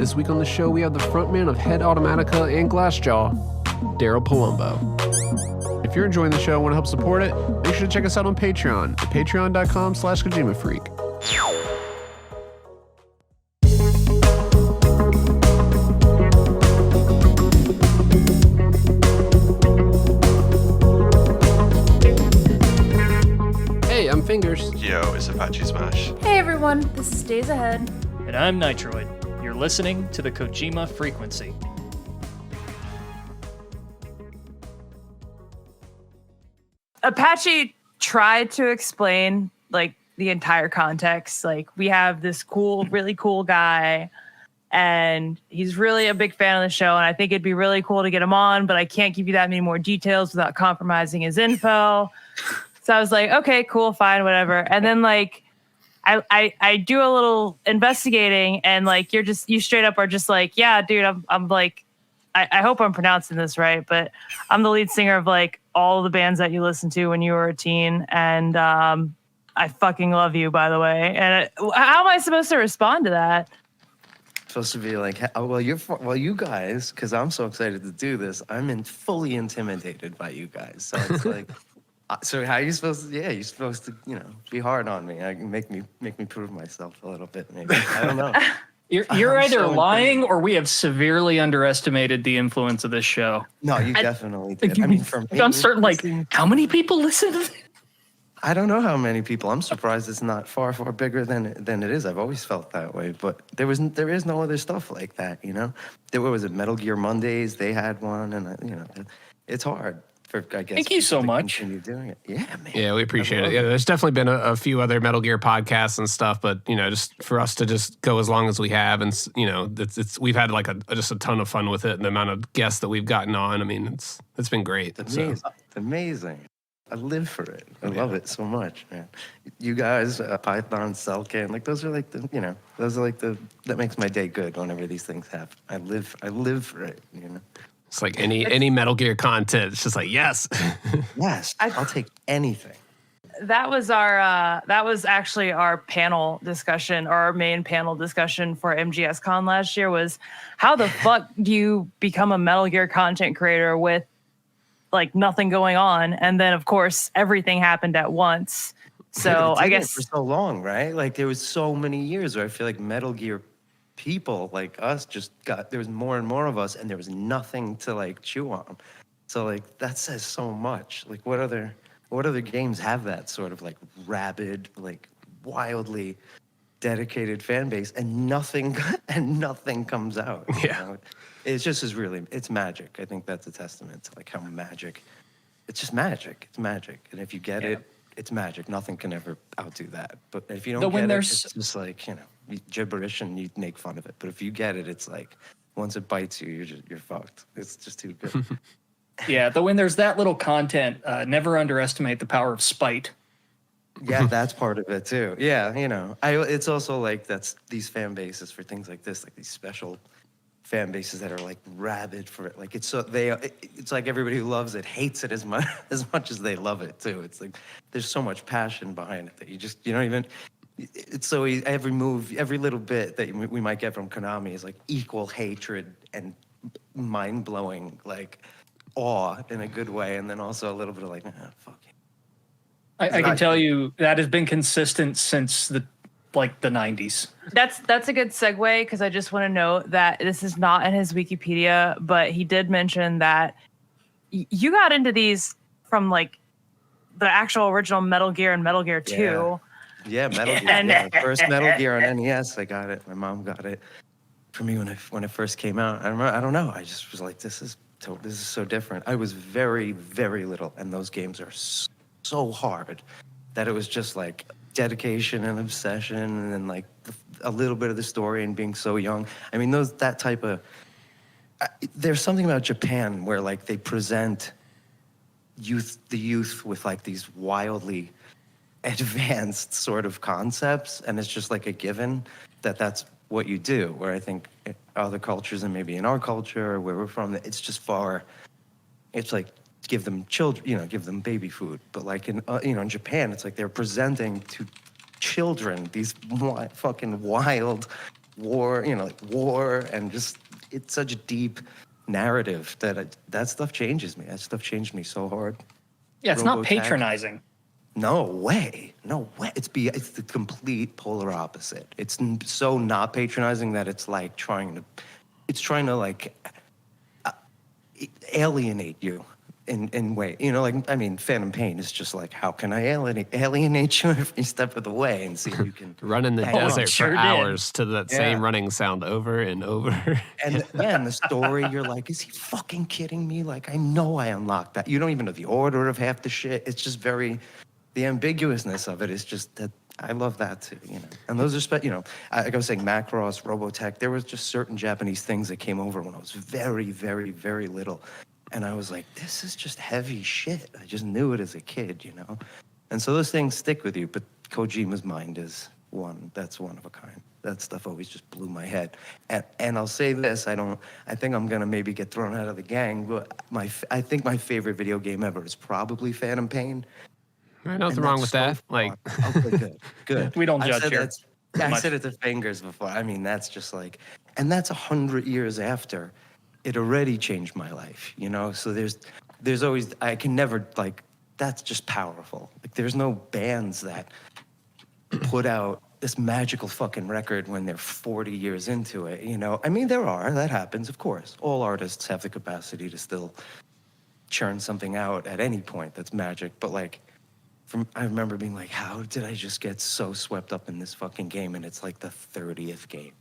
This week on the show, we have the frontman of Head Automatica and Glassjaw, Daryl Palumbo. If you're enjoying the show and want to help support it, make sure to check us out on Patreon at patreon.com/Kojima Freak. Hey, I'm Fingers. Yo, it's ApacheSmash. Hey everyone, this is DaysAhead. And I'm Nitroid. You're listening to the Kojima Frequency. Apache tried to explain like the entire context. Like, we have this cool, really cool guy, and he's really a big fan of the show, and I think it'd be really cool to get him on, but I can't give you that many more details without compromising his info. So I was like, okay, cool, fine, whatever. And then like I do a little investigating, and like you straight up are just like, yeah, dude, I'm like, I hope I'm pronouncing this right, but I'm the lead singer of like all the bands that you listened to when you were a teen, and I fucking love you, by the way. And how am I supposed to respond to that? Supposed to be like, well, you guys, because I'm so excited to do this, I'm fully intimidated by you guys. So it's like, so how are you supposed to? Yeah, you're supposed to, be hard on me. Make me prove myself a little bit, maybe. I don't know. You're either lying or we have severely underestimated the influence of this show. No, you definitely did. I mean, for me, I'm certain, like, how many people listen to this? I don't know how many people. I'm surprised it's not far bigger than it is. I've always felt that way, but there is no other stuff like that, There was Metal Gear Mondays. They had one, and it's hard. I guess, thank you so much. Continue doing it. Yeah, man. Yeah, we appreciate it. Yeah, there's definitely been a few other Metal Gear podcasts and stuff, but just for us to just go as long as we have, and we've had like just a ton of fun with it, and the amount of guests that we've gotten on. I mean, it's been great. It's amazing. It's amazing. I live for it. I love it so much, man. You guys, Python, Cellcan, like those are like that makes my day good whenever these things happen. I live for it, It's like any Metal Gear content. It's just like, yes. Yes, I'll take anything. That was actually our panel discussion, or our main panel discussion for MGS Con last year, was how the fuck do you become a Metal Gear content creator with like nothing going on? And then of course everything happened at once. So I guess for so long, right? Like there was so many years where I feel like Metal Gear people like us there was more and more of us, and there was nothing to like chew on. So like that says so much. Like what other games have that sort of like rabid, like wildly dedicated fan base, and nothing comes out? Yeah. It's just it's magic. I think that's a testament to like how magic. It's just magic. It's magic, and if you get it, it's magic. Nothing can ever outdo that. But if you don't get it, it's just like gibberish, and you make fun of it. But if you get it, it's like once it bites you, you're fucked. It's just too good. Yeah, though when there's that little content, never underestimate the power of spite. Yeah, that's part of it too. Yeah, it's also like that's these fan bases for things like this, like these special fan bases that are like rabid for it. Like it's like everybody who loves it hates it as much as they love it too. It's like there's so much passion behind it that you don't even. It's so easy. Every move, every little bit that we might get from Konami is like equal hatred and mind-blowing like awe in a good way, and then also a little bit of like, fuck it. I can tell you that has been consistent since the 90s. That's a good segue, because I just want to note that this is not in his Wikipedia, but he did mention that you got into these from like the actual original Metal Gear and Metal Gear 2. Yeah, Metal Gear. First Metal Gear on NES, I got it. My mom got it for me when it first came out. I don't know. I just was like, this is so different. I was very, very little, and those games are so hard that it was just like dedication and obsession, and then like a little bit of the story, and being so young. I mean, that type of. There's something about Japan where like they present the youth with like these wildly advanced sort of concepts, and it's just like a given that's what you do. Where I think other cultures, and maybe in our culture or where we're from, it's just it's like give them children, give them baby food. But like in in Japan, it's like they're presenting to children these fucking wild war, like war, and just it's such a deep narrative that stuff changes me. That stuff changed me so hard. Yeah, it's not Robotech. patronizing. No way. It's the complete polar opposite. It's so not patronizing that it's like trying to like alienate you in way. Like, I mean, Phantom Pain is just like, how can I alienate you every step of the way and see if you can run in the hang on. desert sure for did. hours to that same running sound over and over. And the story, you're like, is he fucking kidding me? Like, I know I unlocked that. You don't even know the order of half the shit. It's just the ambiguousness of it is just that. I love that too, And those are, like I was saying, Macross, Robotech, there was just certain Japanese things that came over when I was very, very, very little. And I was like, this is just heavy shit. I just knew it as a kid, And so those things stick with you. But Kojima's mind is that's one of a kind. That stuff always just blew my head. And I'll say this, I think I'm going to maybe get thrown out of the gang, but I think my favorite video game ever is probably Phantom Pain. There's nothing wrong with that. Like, okay, good. We don't judge here. I said it to Fingers before. I mean, that's just like, and that's 100 years after it already changed my life, So there's always, I can never, like, that's just powerful. Like, there's no bands that put out this magical fucking record when they're 40 years into it, I mean, that happens, of course. All artists have the capacity to still churn something out at any point that's magic, but like, I remember being like, how did I just get so swept up in this fucking game? And it's like the 30th game.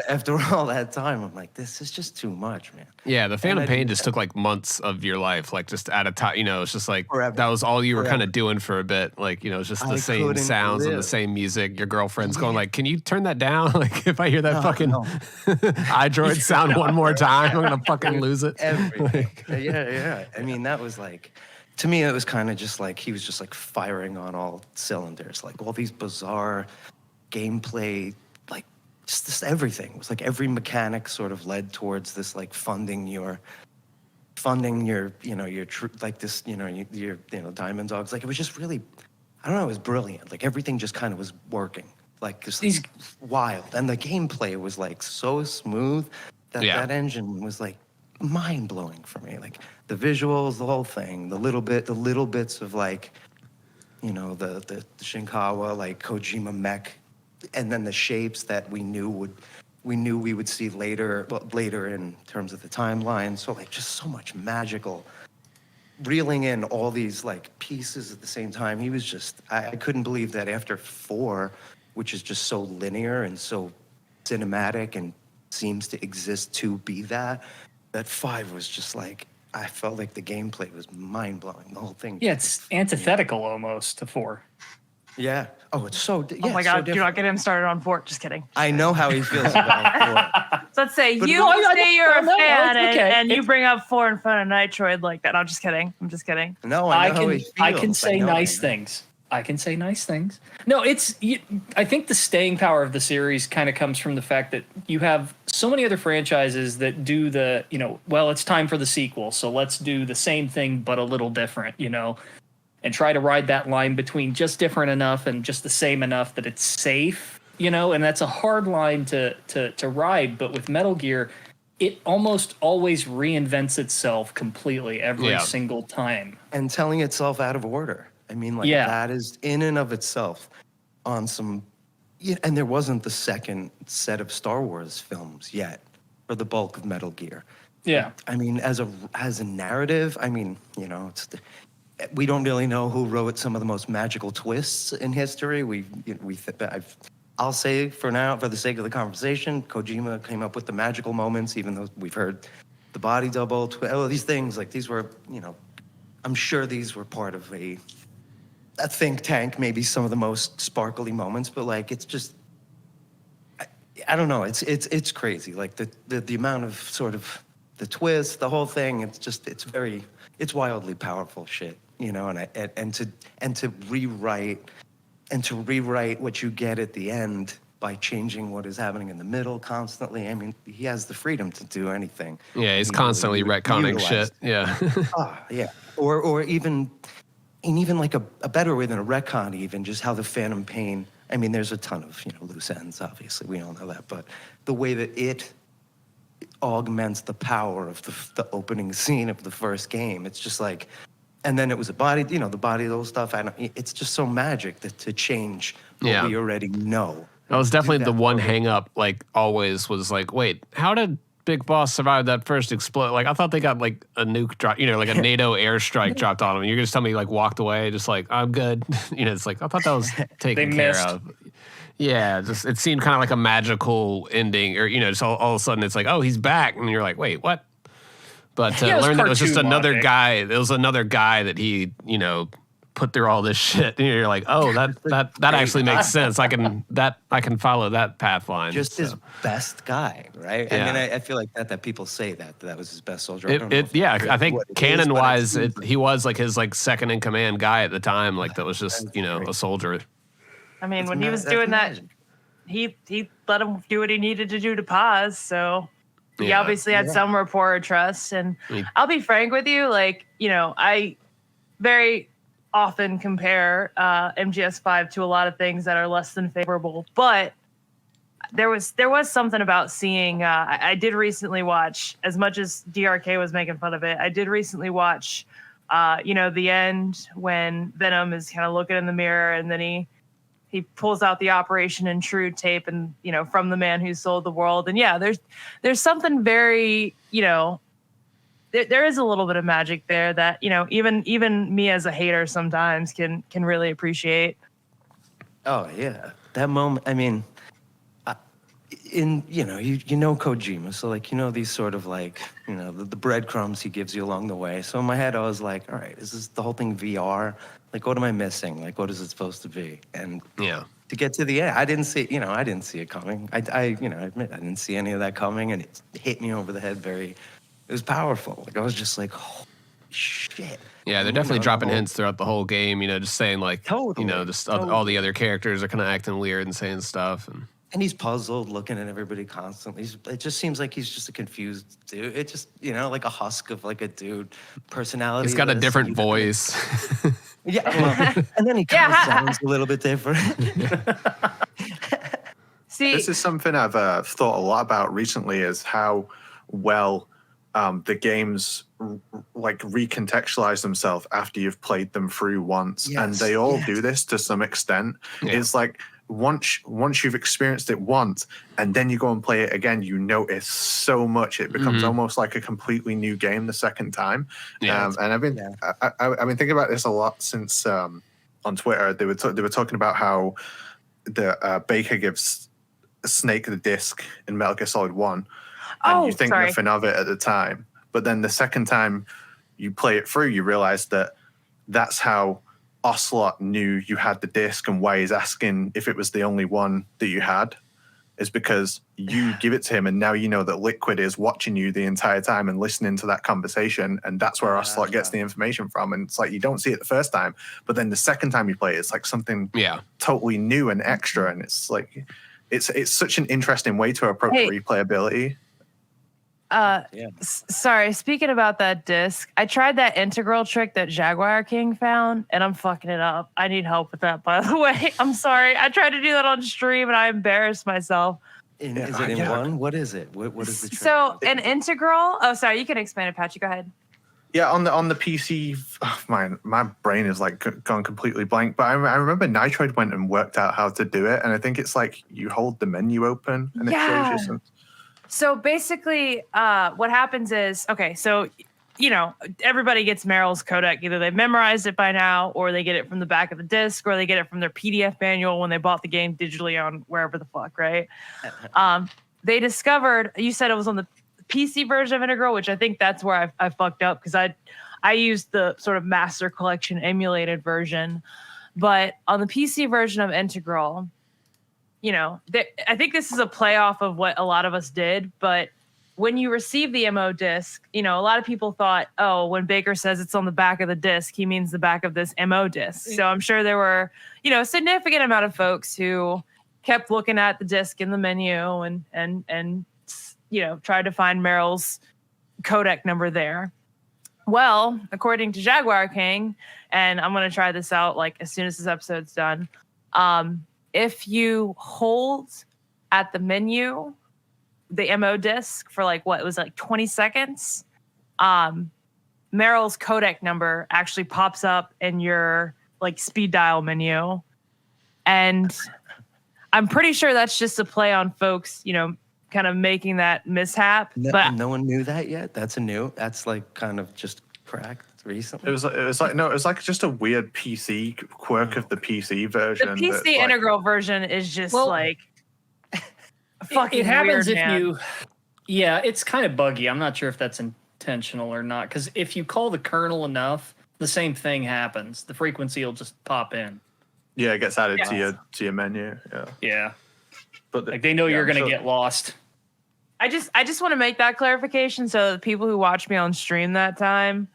After all that time, I'm like, this is just too much, man. yeah, the Phantom Pain just took like months of your life, like just at a time, it's just like Forever. that was all you were kind of doing for a bit. Like, it's just the I same couldn't sounds and the live. same music. Your girlfriend's going like, can you turn that down? Like, if I hear that fucking no. iDroid sound one more time, I'm gonna fucking lose it. Everything. Yeah. I mean, that was like, to me, it was kind of just like, he was just like firing on all cylinders, like all these bizarre gameplay, like just everything. It was like every mechanic sort of led towards this, like funding your, like this, your Diamond Dogs. Like, it was just really, I don't know, it was brilliant. Like, everything just kind of was working. Like, just wild. And the gameplay was like so smooth that that engine was like mind-blowing for me. Like, the visuals, the whole thing, the little bits of like, the Shinkawa, like Kojima mech, and then the shapes that we knew we would see later in terms of the timeline. So like, just so much magical, reeling in all these like pieces at the same time. He was just, I couldn't believe that after 4, which is just so linear and so cinematic and seems to exist to be that 5 was just like, I felt like the gameplay was mind-blowing. The whole thing. Yeah, it's antithetical almost to 4. Yeah. Oh, it's so. Yeah, Oh my so God, do different. not get him started on Fort. Just kidding. I know how he feels about So let's say But you no, say you're a no, fan it's okay. and you bring up 4 in front of Nitroid like that. I'm just kidding. I'm just kidding. No, I know how he feels. I can say know, nice things. I can say nice things. No, I think the staying power of the series kind of comes from the fact that you have so many other franchises that do the, well, it's time for the sequel, so let's do the same thing but a little different, and try to ride that line between just different enough and just the same enough that it's safe, and that's a hard line to ride. But with Metal Gear, it almost always reinvents itself completely every single time. And telling itself out of order. I mean, like, that is in and of itself on some. Yeah, and there wasn't the second set of Star Wars films yet for the bulk of Metal Gear. Yeah. I mean, as a narrative, I mean, we don't really know who wrote some of the most magical twists in history. I'll say for now, for the sake of the conversation, Kojima came up with the magical moments, even though we've heard the body double, all these things. Like, these were, I'm sure these were part of a think tank, maybe some of the most sparkly moments, but like, it's just, I don't know. It's crazy. Like the amount of sort of the twist, the whole thing. It's wildly powerful shit, and to rewrite what you get at the end by changing what is happening in the middle constantly. I mean, he has the freedom to do anything. Yeah, he's constantly retconning shit. Yeah. Yeah. Or even like a better way than a retcon, even just how the Phantom Pain I mean, there's a ton of, loose ends, obviously. We all know that. But the way that it augments the power of the opening scene of the first game, it's just like, and then it was a body, the body little stuff. It's just so magic to change what we already know. That was definitely the one hang up, like, always was like, wait, how did Big Boss survive that first explode? Like, I thought they got, like, a nuke drop, like a NATO airstrike dropped on them. You're going to tell me, like, walked away, just like, I'm good. It's like, I thought that was taken care of. Yeah, just it seemed kind of like a magical ending, or, just all of a sudden it's like, oh, he's back. And you're like, wait, what? But to learn that it was just another guy, it was another guy that he, put through all this shit, and you're like, oh, that actually makes sense. I can follow that path line. Just his best guy, right? Yeah. I mean, I feel like that people say that was his best soldier. I think canon wise, he was like his like second in command guy at the time. Like that was just a soldier. I mean, when he was doing that, he let him do what he needed to do to pause. So he obviously had some rapport or trust. And I'll be frank with you, like, I very often compare MGS5 to a lot of things that are less than favorable, but there was something about seeing I did recently watch, as much as DRK was making fun of it, I did recently watch the end when Venom is kind of looking in the mirror, and then he pulls out the Operation Intrude tape, and from the man who sold the world. And there's something very there is a little bit of magic there that even me as a hater sometimes can really appreciate. Oh yeah, that moment. I mean, Kojima, so like these sort of like the breadcrumbs he gives you along the way. So in my head, I was like, all right, is this the whole thing VR? Like, what am I missing? Like, what is it supposed to be? And to get to the end, I didn't see it coming. I admit I didn't see any of that coming, and it hit me over the head It was powerful. Like, I was just like, holy shit. Yeah, they're definitely dropping hints throughout the whole game, just saying like, totally. All the other characters are kind of acting weird and saying stuff. And he's puzzled, looking at everybody constantly. It just seems like he's just a confused dude. It just, like a husk of like a dude personality. He's got a different voice. Yeah, well, and then he kind of sounds a little bit different. See, this is something I've thought a lot about recently, is how well the games like recontextualize themselves after you've played them through once, and they all do this to some extent. It's like once you've experienced it once, and then you go and play it again, you notice so much. It becomes almost like a completely new game the second time. And I've been thinking about this a lot since on Twitter they were talking about how the Baker gives Snake the disc in Metal Gear Solid 1. And you think nothing of it at the time. But then the second time you play it through, you realize that that's how Ocelot knew you had the disc, and why he's asking if it was the only one that you had is because you give it to him, and now you know that Liquid is watching you the entire time and listening to that conversation, and that's where Ocelot gets the information from. And it's like you don't see it the first time, but then the second time you play it, it's like something totally new and extra, and it's like it's such an interesting way to approach replayability. Sorry, speaking about that disc, I tried that integral trick that Jaguar King found, and I'm fucking it up. I need help with that, by the way. I'm sorry. I tried to do that on stream, and I embarrassed myself. Is it in one? What is it? What is the trick? So an integral. Oh, sorry. You can explain it, Patchy. Go ahead. Yeah, on the PC, my brain is like gone completely blank. But I remember Nitroid went and worked out how to do it, and I think it's like you hold the menu open and it shows you something. So basically, what happens is, so everybody gets Meryl's codec. Either they've memorized it by now, or they get it from the back of the disc, or they get it from their PDF manual when they bought the game digitally on wherever the fuck, right? They discovered, you said it was on the PC version of Integral, which I think that's where I fucked up, because I used the sort of Master Collection emulated version. But on the PC version of Integral, I think this is a play off of what a lot of us did, but when you receive the MO disc, a lot of people thought, oh, when Baker says it's on the back of the disc, he means the back of this MO disc. So I'm sure there were, a significant amount of folks who kept looking at the disc in the menu and tried to find Meryl's codec number there. Well, according to Jaguar King, and I'm going to try this out like as soon as this episode's done, if you hold at the menu, the MO disc for like what it was like 20 seconds, Meryl's codec number actually pops up in your like speed dial menu. And I'm pretty sure that's just a play on folks, you know, kind of making that mishap. But no one knew that yet. That's like kind of just cracked recently. It was like just a weird PC quirk of the PC version. The PC integral version is just like fucking it happens weird, if man. you. Yeah, it's kind of buggy. I'm not sure if that's intentional or not, because if you call the kernel enough, the same thing happens. The frequency will just pop in. Yeah, it gets added to your menu. Yeah. But like they know you're going to get lost. I just want to make that clarification so the people who watch me on stream that time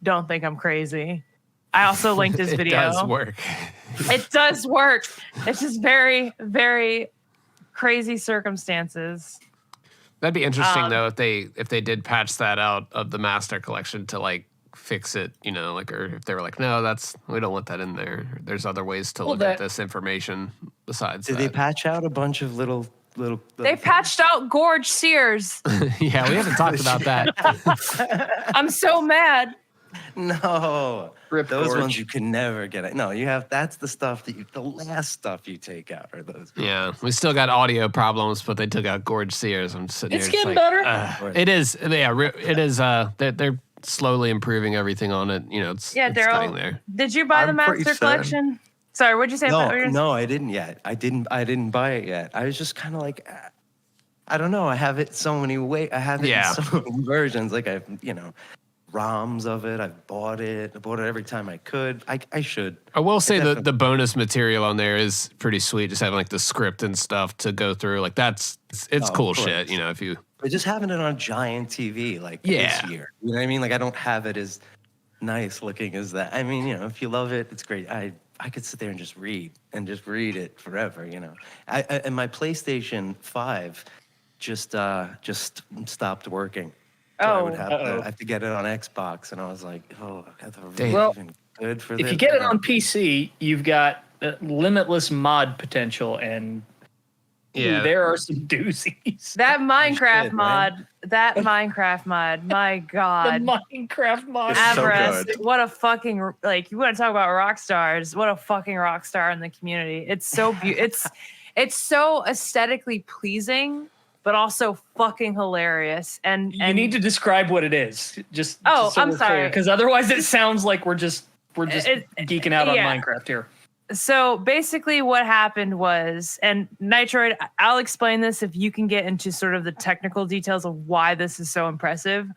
don't think I'm crazy. I also linked this video. It does work. It does work. It's just very, very crazy circumstances. That'd be interesting though if they did patch that out of the master collection to like fix it, you know, like, or if they were like, no, we don't want that in there. There's other ways to look at this information besides Did they patch out a bunch of little They patched out Gorge Sears. Yeah, we haven't talked about that. I'm so mad. No, Rip those Gorge. ones you can never get. No, you have. That's the stuff the last stuff you take out are those. Yeah, we still got audio problems, but they took out Gorge Sears. I'm sitting It's here getting just better. it is. Yeah, it is. They're slowly improving everything on it. You know, it's getting Daryl, there. did you buy the I'm pretty Master certain. Collection? Sorry, what'd you say? No, I didn't yet. I didn't buy it yet. I was just kind of like, I don't know. I have it so many ways. I have it in so many versions. Like I've, ROMs of it. I've bought it. I bought it every time I could. I should. I will say the bonus material on there is pretty sweet. Just having like the script and stuff to go through. Like it's cool shit. You know, if you. But just having it on a giant TV like this year. You know what I mean? Like I don't have it as nice looking as that. I mean, if you love it, it's great. I could sit there and just read it forever. And my PlayStation 5 just stopped working. So I would have to get it on Xbox, and I was like, even good for this. If you get it on PC, you've got limitless mod potential, and there are some doozies. That Minecraft mod. That Minecraft mod. My God. The Minecraft mod. Avarice, what a fucking, like, you want to talk about rock stars. What a fucking rock star in the community. It's so it's so aesthetically pleasing, but also fucking hilarious. And you need to describe what it is. Just I'm so sorry, because otherwise it sounds like we're just geeking out on Minecraft here. So basically what happened was, and Nitroid, I'll explain this if you can get into sort of the technical details of why this is so impressive.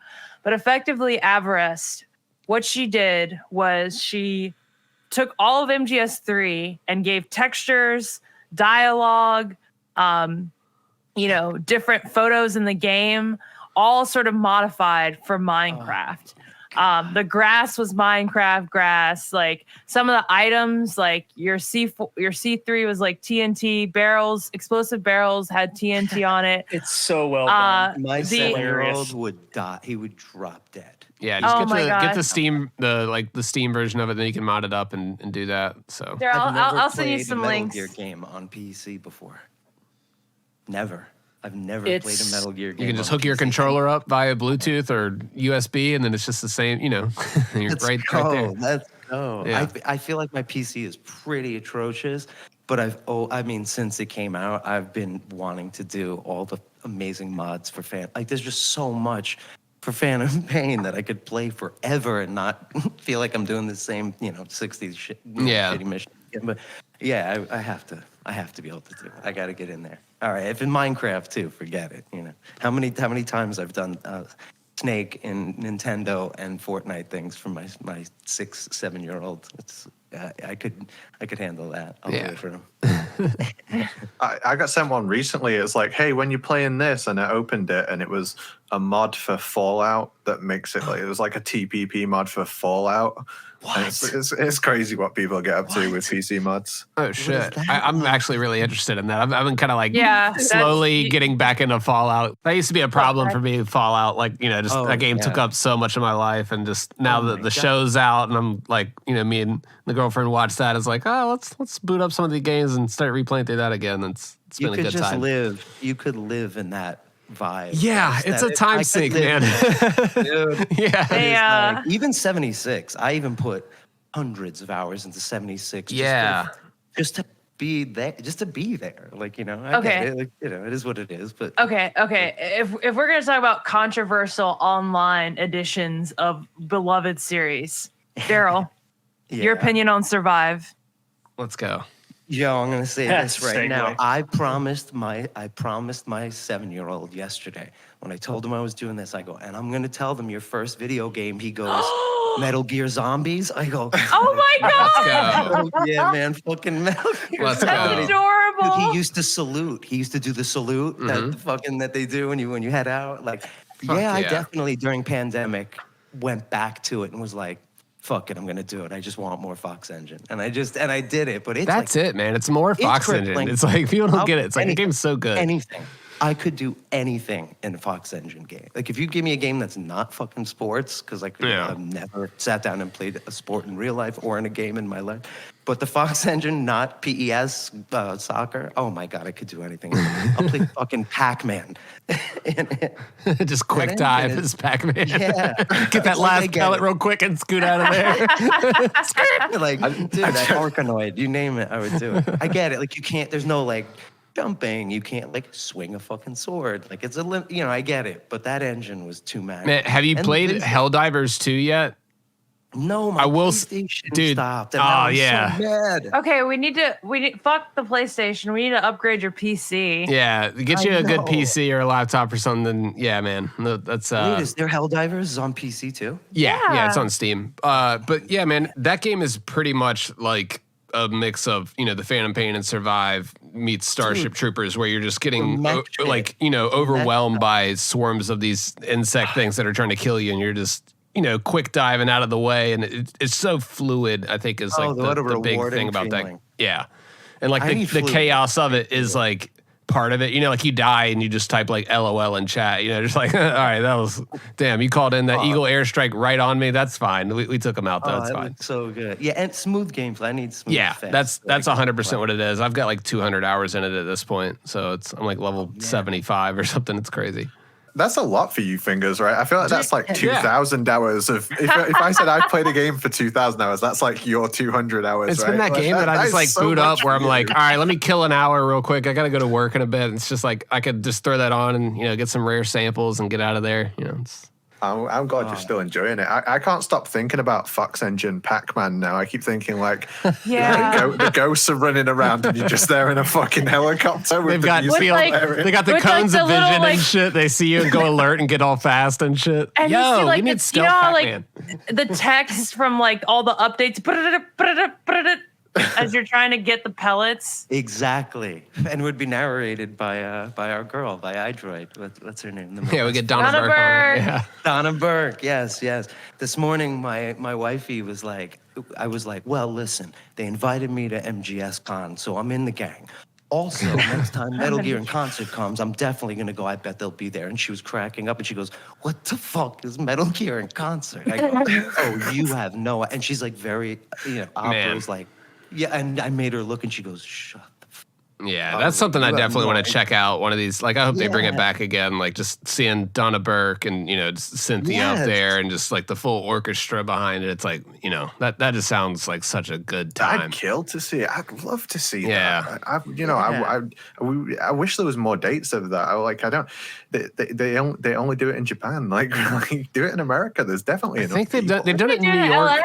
But effectively, Avarice, what she did was she took all of MGS3 and gave textures, dialogue, different photos in the game, all sort of modified for Minecraft. The grass was Minecraft grass. Like some of the items, like your C3 was like TNT barrels, explosive barrels had TNT on it. It's so well done. My 7-year-old would die. He would drop dead. Yeah, just get the Steam the Steam version of it, then you can mod it up and do that. So There, I'll send you some links. I've never played a Metal Gear game on PC before. Never. I've never played a Metal Gear game. You can just hook your controller up via Bluetooth or USB, and then it's just the same. You're right there. Let's go. Yeah. I feel like my PC is pretty atrocious, but since it came out, I've been wanting to do all the amazing mods for fan. Like, there's just so much for Phantom Pain that I could play forever and not feel like I'm doing the same, 60s shit. Shitty mission. Yeah, but yeah, I have to be able to do it. I got to get in there. All right, if in Minecraft too, forget it. How many times I've done Snake in Nintendo and Fortnite things for my 6-7-year-old. It's I could handle that. I'll do it for him. I got sent one recently. It's like, hey, when you're playing this, and I opened it, and it was a mod for Fallout that makes it like, it was like a TPP mod for Fallout. What? It's crazy what people get up to with PC mods. Oh shit! I'm actually really interested in that. I've been kind of like slowly getting back into Fallout. That used to be a problem for me. Fallout, like that game took up so much of my life, and just now that the show's out. out, and I'm like, me and the girlfriend watched that. It's like, oh, let's boot up some of the games and start replaying through that again. It's been a good time. You could live in that vibe. Yeah, it's a time sink, man. Dude, Yeah. Even 76. I even put hundreds of hours into 76. Just to be there. Like, I get it. Like, it is what it is. But Okay. If we're gonna talk about controversial online editions of beloved series, Daryl, your opinion on Survive? Let's go. Yo, I'm gonna say this right Segue. now. I promised my 7-year-old yesterday when I told him I was doing this. I go, and I'm gonna tell them your first video game. He goes, Metal Gear Zombies. I go, Oh my God! oh, yeah, man, fucking Metal Gear. Let's go. That's adorable. Dude, he used to salute. He used to do the salute that they do when you head out. Like, I definitely during pandemic went back to it and was like, fuck it, I'm gonna do it. I just want more Fox Engine, and I did it. But That's it, man. It's more Fox Engine. crippling. It's like people don't get it. It's like the game's so good. Anything. I could do anything in a Fox Engine game. Like, if you give me a game that's not fucking sports, because I've never sat down and played a sport in real life or in a game in my life, but the Fox Engine, not PES, soccer, oh my God, I could do anything. I'll play fucking Pac-Man. Just quick dive as Pac-Man. Yeah. Get that last pellet real quick and scoot out of there. Like, dude, that Orkanoid, you name it, I would do it. I get it. Like, you can't, there's no, like, jumping. You can't, like, swing a fucking sword. Like, it's I get it. But that engine was too mad. Man, have you played Helldivers 2 yet? No, my PlayStation stopped. And Oh, I'm so mad. Okay, we need fuck the PlayStation. We need to upgrade your PC. Yeah, get you I a good know. PC or a laptop or something. Yeah, man. No, that's Wait, is there Helldivers on PC too? yeah, it's on Steam. But yeah, man, that game is pretty much like a mix of, the Phantom Pain and Survive meets Starship Troopers, where you're just getting overwhelmed by swarms of these insect things that are trying to kill you, and you're just quick diving out of the way, and it's so fluid. I think is like the big thing about that. Yeah, and like the chaos of it is like part of it. Like you die and you just type like LOL in chat. Just like, all right, that was damn. You called in that Eagle airstrike right on me. That's fine. We took him out. That's fine. So good. Yeah, and smooth gameplay. I need smooth. Yeah, fast. that's 100% what it is. I've got like 200 hours in it at this point, so I'm like level 75 or something. It's crazy. That's a lot for you, Fingers, right? I feel like that's like 2,000 hours of. If I said I played a game for 2,000 hours, that's like your 200 hours. It's right? been that game that I just like boot up where I'm like, all right, let me kill an hour real quick. I got to go to work in a bit. It's just like I could just throw that on and get some rare samples and get out of there. I'm glad you're still enjoying it. I can't stop thinking about Fox Engine Pac-Man now. I keep thinking like, the ghosts are running around and you're just there in a fucking helicopter. They've got they got the cones of vision and shit. They see you and go alert and get all fast and shit. And Yo, you see, like, we need stealth Pac-Man. the text from like all the updates as you're trying to get the pellets. Exactly, and would be narrated by our girl, by iDroid. What's her name? Yeah, we get Donna Burke on it. Yeah. Donna Burke. Yes. This morning, my wifey was like, I was like, well, listen, they invited me to MGS Con, so I'm in the gang. Also, next time Metal Gear in concert comes, I'm definitely going to go. I bet they'll be there. And she was cracking up and she goes, what the fuck is Metal Gear in concert? I go, oh, you have no. And she's like very, opera was like, yeah. And I made her look and she goes, shut the fuck. Yeah, that's something I definitely want to check out. One of these, like, I hope they bring it back again. Like, just seeing Donna Burke and just Cynthia out there, and just like the full orchestra behind it. It's like, that just sounds like such a good time. I'd kill to see it. I'd love to see that. I wish there was more dates of that. They only do it in Japan. Like do it in America. There's definitely. I think they've done it in New York. LA?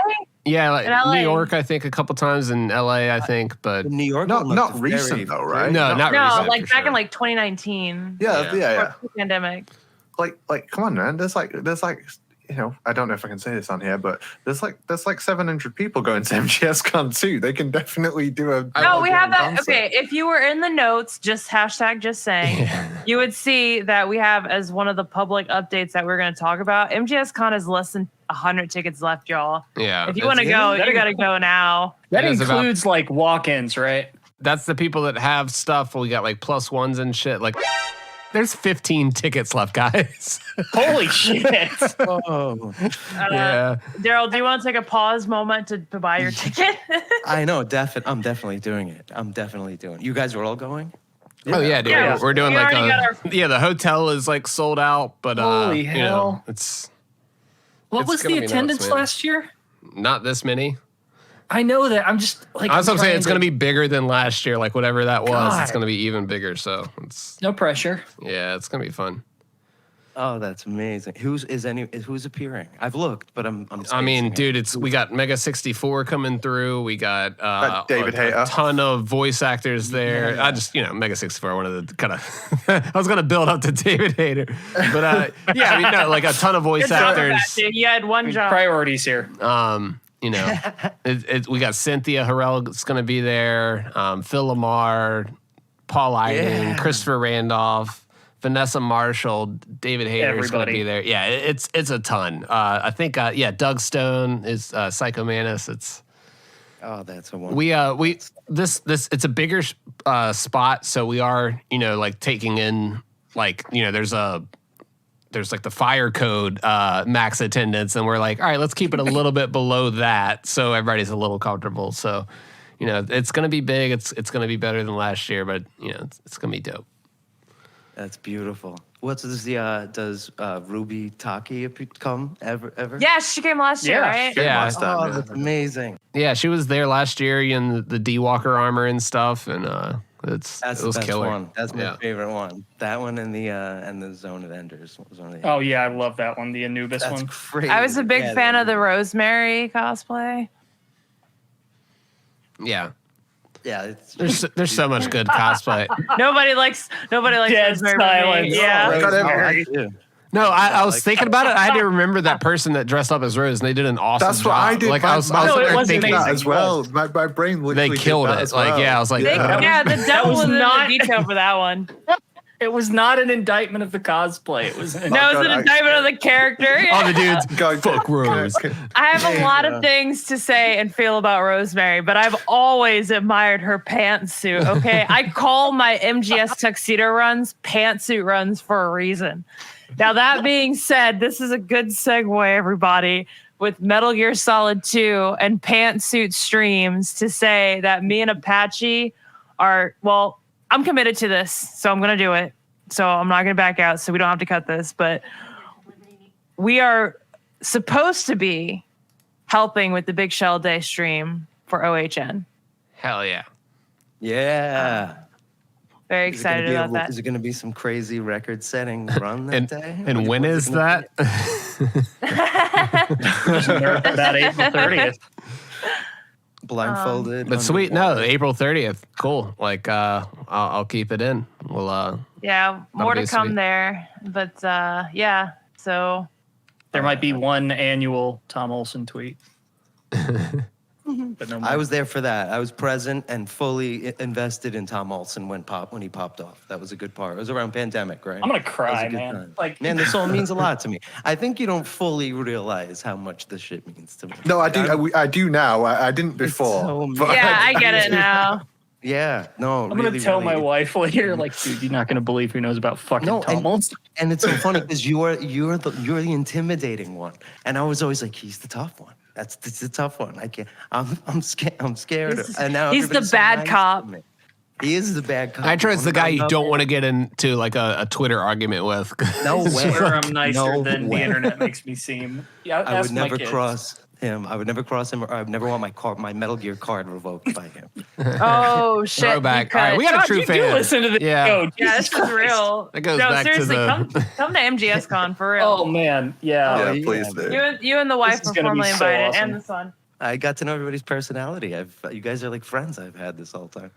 Yeah, like LA. New York, I think a couple times, in LA, I think, but New York, not recent though, right? No, not recent. No, like back in like 2019. Yeah. Pandemic. Like, come on, man. There's like, I don't know if I can say this on here, but there's like 700 people going to MGS Con too. They can definitely do a. No, we have that. Okay, if you were in the notes, just saying, you would see that we have as one of the public updates that we're going to talk about. MGS Con is less than 100 tickets left, y'all. Yeah. If you want to go, you got to go now. That includes like walk-ins, right? That's the people that have stuff. We got like +1s and shit. Like, there's 15 tickets left, guys. Holy shit! Oh, Yeah. Daryl, do you want to take a pause moment to buy your ticket? I know. I'm definitely doing it. I'm definitely doing it. You guys are all going? Oh yeah, dude. Yeah. We're doing We like already got the hotel is like sold out, but Holy you know, hell. it's What was gonna the be nuts, attendance man. last year? not this many. I know that. I'm just like. That's what I'm saying. trying It's going to be bigger than last year. Like whatever that was, it's God. going to be even bigger. So it's No pressure. yeah, it's going to be fun. Oh, that's amazing. Who's appearing? I've looked, but I'm I mean, spacing dude, it. we got Mega 64 coming through. We got David a Hayter. ton of voice actors there. Yeah. I just, Mega 64, one of the kind of, I was going to build up to David Hayter. But yeah, I mean, no, like a ton of voice Good job with that, actors. dude. You had one job. Priorities here. We got Cynthia Harrell is going to be there. Phil Lamar, Paul Iden, Yeah. Christopher Randolph, Vanessa Marshall, David Hayter is going to Everybody. be there. Yeah, it's a ton. I think Doug Stone is Psycho Manus. It's Oh, that's a one. this it's a bigger spot, so we are like taking in there's like the fire code max attendance, and we're like, all right, let's keep it a little bit below that so everybody's a little comfortable. So, it's going to be big. It's going to be better than last year, but it's going to be dope. That's beautiful. Does Ruby Taki come ever? Yeah, she came last year, Yeah, right? Yeah. Last time, Oh, yeah. that's amazing. Yeah, she was there last year in the D-Walker armor and stuff, and That's it the was best killer. one. That's my Yeah. favorite one. That one and the Zone of Enders was one of the. Oh yeah, I love that one. The Anubis that's one. crazy. I was a big Yeah, fan that- of the Rosemary cosplay. Yeah, Yeah, it's there's so much good cosplay. Nobody likes Dead Rosemary. but me. silence. Yeah. I got Rosemary. No, I was like thinking about it. I had to remember that person that dressed up as Rose, and they did an awesome That's job. what I did. Like My- I was my- No, sitting it there was thinking that amazing. as well. My brain literally they killed did that it. as Like well. yeah, I was like, They, yeah, the devil was was in not- the detail for that one. It was not an indictment of the cosplay. It was. No, it's God, an I- indictment of the character. all the dudes. Go- Fuck Rose. I have a lot Yeah. of things to say and feel about Rosemary, but I've always admired her pantsuit. Okay, I call my MGS tuxedo runs pantsuit runs for a reason. Now that being said, this is a good segue, everybody, with Metal Gear Solid 2 and pantsuit streams to say that me and Apache are I'm committed to this, so I'm gonna do it. So I'm not gonna back out, so we don't have to cut this, but we are supposed to be helping with the Big Shell Day stream for OHN. Hell yeah. Yeah. Very Is it gonna excited be about that. Is it going to be some crazy record-setting run that And day? and when is that? About April 30th. Blindfolded. But sweet, no, underwater. April 30th. Cool. Like I'll keep it in. We'll Yeah, more to be come sweet. there. But yeah, so There might be one annual Tom Olsen tweet. But no more. I was there for that. I was present and fully invested in Tom Olsen when he popped off. That was a good part. It was around pandemic, right? I'm gonna That was a cry, good man. time. Like, Man, this all means a lot to me. I think you don't fully realize how much this shit means to me. No, I do. I do now. I didn't before. so but- yeah, I get it now. Yeah, no. I'm gonna tell my wife later, like, dude, you're not gonna believe who knows about fucking No, Tom Olsen. And it's so funny because you're the intimidating one, and I was always like, he's the tough one. That's the tough one. I can't. I'm scared. I'm scared. And now He's the everybody's so bad nice cop. to me. He is the bad cop. Nitroid's the guy you Wanna don't come want to get into like a Twitter argument with. No way. Swear I'm nicer No than way. the internet makes me seem. Yeah, I ask would my never kids. cross him. I would never cross him, or I would never want my Metal Gear card revoked by him. Oh shit! Throwback. you All right, we got a God, true you fan. do listen to the Yeah. show. Yeah, Jesus this is Christ. real. That goes no, back to seriously, the- come to MGS Con for real. Oh man, yeah. Yeah, please do. You and the wife is were gonna be formally so invited, awesome. and the son. I got to know everybody's personality. You guys are like friends I've had this whole time.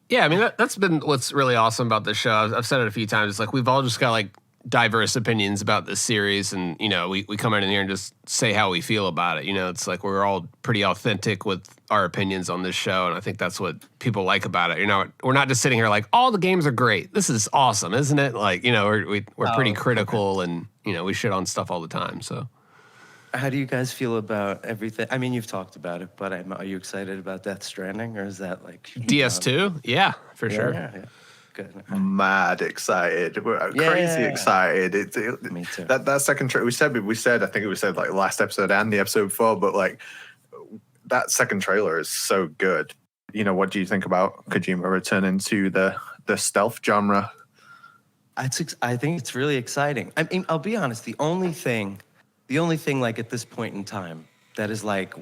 Yeah, I mean that's been what's really awesome about this show. I've said it a few times. It's like we've all just got like diverse opinions about this series, and we come in here and just say how we feel about it. It's like we're all pretty authentic with our opinions on this show, and I think that's what people like about it. We're not just sitting here like all the games are great. This is awesome, isn't it? Like we're pretty critical, and we shit on stuff all the time. So. How do you guys feel about everything? I mean, you've talked about it, but are you excited about Death Stranding, or is that like DS2? Yeah, for sure. Yeah. Good. mad excited. We're crazy excited. Me too. That second trailer, we said, I think we said like last episode and the episode before, but like that second trailer is so good. You know, what do you think about Kojima returning to the stealth genre? I think it's really exciting. I mean, I'll be honest. The only thing, like at this point in time, that is like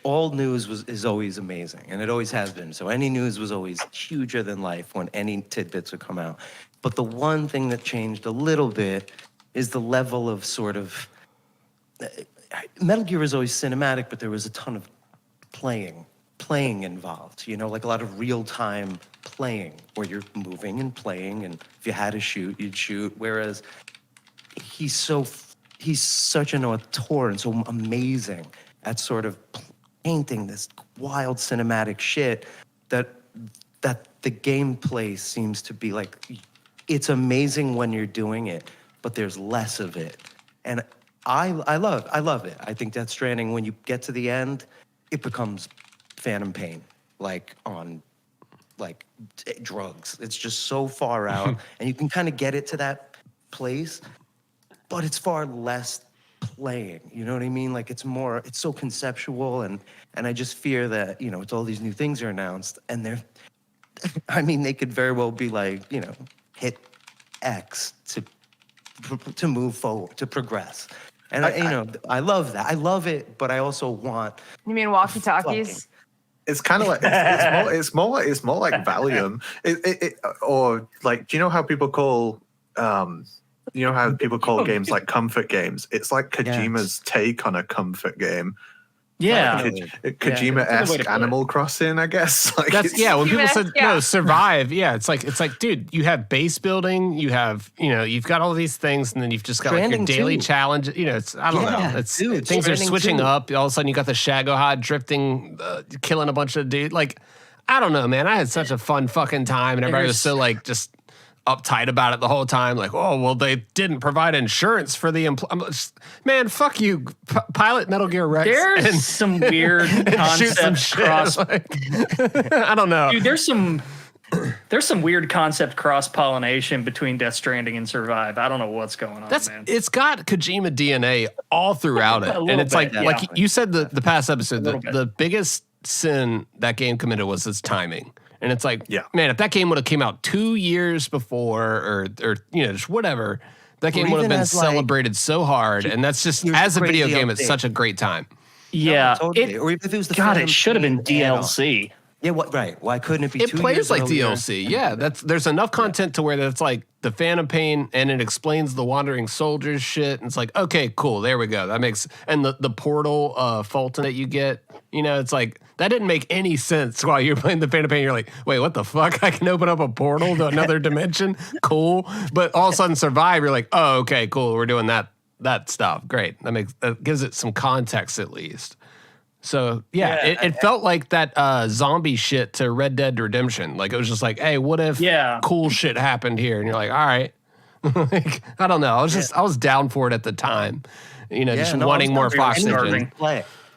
all news is always amazing, and it always has been. So any news was always huger than life when any tidbits would come out. But the one thing that changed a little bit is the level of sort of Metal Gear was always cinematic, but there was a ton of playing involved. You know, like a lot of real time playing where you're moving and playing, and if you had to shoot, you'd shoot. Whereas he's such an auteur and so amazing at sort of painting this wild cinematic shit that the gameplay seems to be like, it's amazing when you're doing it, but there's less of it. And I love it. I think Death Stranding, when you get to the end, it becomes Phantom Pain, like on drugs. It's just so far out, and you can kind of get it to that place, but it's far less playing. You know what I mean? Like it's so conceptual, and I just fear that, you know, it's all these new things are announced, and they could very well be like, you know, hit X to move forward, to progress. And I love that. I love it, but I also want. You mean walkie-talkies? It's kind of like it's more like Valium. Or like, do you know how people call games like comfort games? It's like Kojima's take on a comfort game. Yeah, Kojima-esque Animal Crossing, I guess. Like when people said no, survive. Yeah, it's like, dude, you have base building, you've got all these things, and then you've just got like your daily challenge. You know, I don't know. Things are switching up. All of a sudden, you got the Shagohod drifting, killing a bunch of dudes. Like, I don't know, man. I had such a fun fucking time, and everybody was so like just uptight about it the whole time, like, oh, well, they didn't provide insurance for the man, fuck you, pilot Metal Gear Rex. There's some weird concept cross. I don't know, dude. There's some weird concept cross pollination between Death Stranding and Survive. I don't know what's going on, man. It's got Kojima DNA all throughout it, and it's like you said the past episode, the biggest sin that game committed was its timing. And it's like, man, if that game would have came out 2 years before or just whatever, that game would have been celebrated so hard. And that's just, as a video game, it's such a great time. Yeah. No, totally. Or if it was it should have been DLC. Yeah, right. Why couldn't it be 2 years? It plays like DLC. Yeah, there's enough content to where it's like the Phantom Pain, and it explains the Wandering Soldiers shit. And it's like, okay, cool, there we go. That makes, and the portal Fulton that you get, it's like, that didn't make any sense while you're playing the Phantom Pain. You're like, wait, what the fuck? I can open up a portal to another dimension? Cool. But all of a sudden Survive, you're like, oh, okay, cool. We're doing that stuff. Great. That gives it some context at least. So it felt like that zombie shit to Red Dead Redemption. Like it was just like, hey, what if cool shit happened here? And you're like, all right. Like, I don't know. I was down for it at the time. Wanting more Fox engine.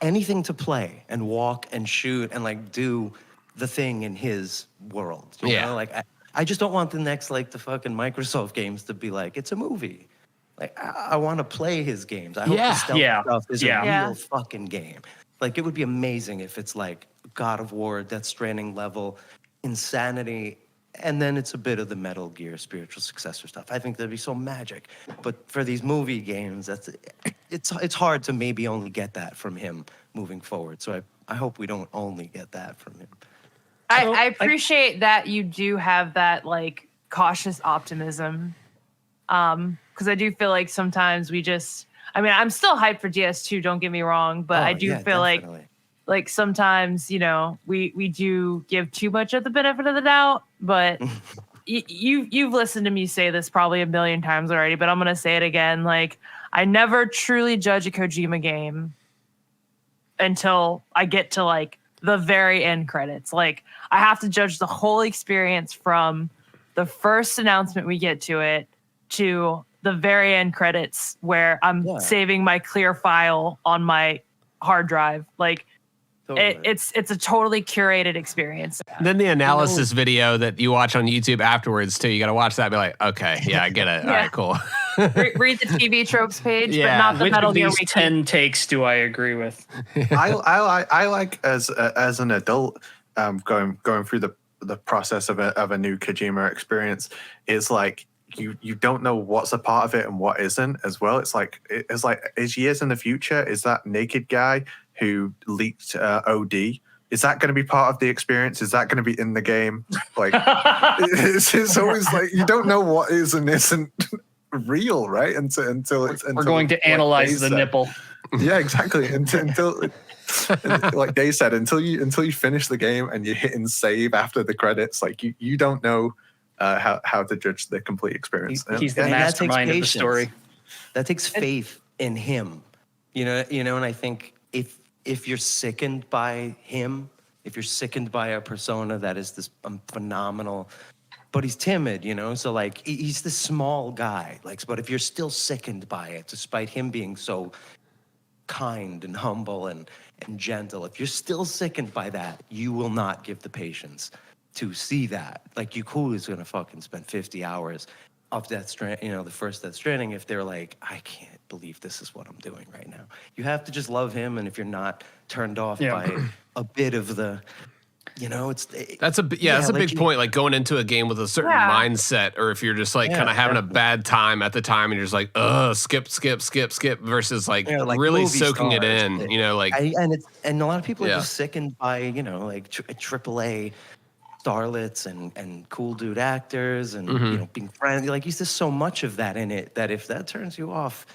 Anything to play and walk and shoot and like do the thing in his world. You know? Like I just don't want the next like the fucking Microsoft games to be like, it's a movie. Like I want to play his games. I hope the stealth stuff is a real fucking game. Like it would be amazing if it's like God of War, Death Stranding level insanity, and then it's a bit of the Metal Gear spiritual successor stuff. I think that'd be so magic. But for these movie games, it's hard to maybe only get that from him moving forward. So I hope we don't only get that from him. I appreciate that you do have that like cautious optimism. Because I do feel like sometimes I'm still hyped for DS2, don't get me wrong, but I do feel like sometimes, we do give too much of the benefit of the doubt, but you've listened to me say this probably a million times already, but I'm going to say it again. Like, I never truly judge a Kojima game until I get to like the very end credits. Like, I have to judge the whole experience from the first announcement we get to it to the very end credits where I'm saving my clear file on my hard drive. Like, Totally. It's a totally curated experience. And then the analysis video that you watch on YouTube afterwards too. You got to watch that and be like, okay, yeah, I get it. All right, cool. Read the TV tropes page, but Yeah. not the Which Metal of Gear these Wiki. 10 takes do I agree with? I like as an adult going through the process of a new Kojima experience is like you don't know what's a part of it and what isn't as well. It's like is years in the future, is that naked guy who leaked OD? Is that going to be part of the experience? Is that going to be in the game? Like it's always like you don't know what is and isn't real, right? Until We're going to analyze the nipple. Yeah, exactly. Until like Dave said, until you finish the game and you're hitting save after the credits, like you don't know how to judge the complete experience. He's the And that takes mastermind of the patience. story. That takes faith in him. You know, and I think if you're sickened by him, if you're sickened by a persona that is this phenomenal, but he's timid, you know, so like he's this small guy, like, but if you're still sickened by it, despite him being so kind and humble and gentle, if you're still sickened by that, you will not give the patience to see that. Like, who is gonna fucking spend 50 hours of Death Stranding, you know, the first Death Stranding, if they're like, I can't believe this is what I'm doing right now. You have to just love him, and if you're not turned off by a bit of the, you know, That's a big point. Like going into a game with a certain mindset, or if you're just like kind of having a bad time at the time, and you're just like, skip, versus like really soaking it in. You know, like and a lot of people are just sickened by, you know, like AAA starlets and cool dude actors and you know, being friendly. Like, he's just so much of that in it that if that turns you off,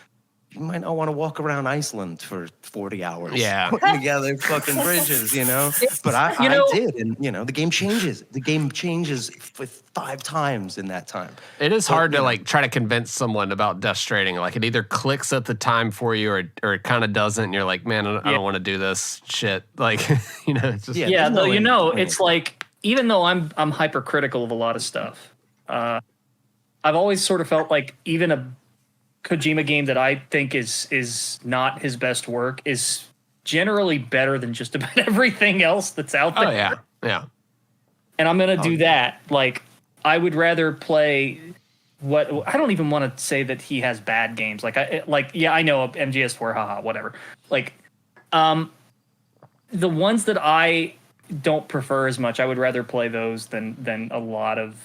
you might not want to walk around Iceland for 40 hours. Yeah. Putting together fucking bridges, you know? But I did. And, you know, the game changes. The game changes 5 times in that time. it is hard to like try to convince someone about Death Stranding. Like it either clicks at the time for you or it kind of doesn't. And you're like, man, I don't want to do this shit. Like, you know, it's just. Yeah, though, you know, it's like, even though I'm hypercritical of a lot of stuff, I've always sort of felt like even a Kojima game that I think is not his best work is generally better than just about everything else that's out there. Oh yeah. And I'm gonna do that. Like, I would rather play what I don't even want to say that he has bad games. Like I know MGS4, haha, whatever. Like, the ones that I don't prefer as much, I would rather play those than a lot of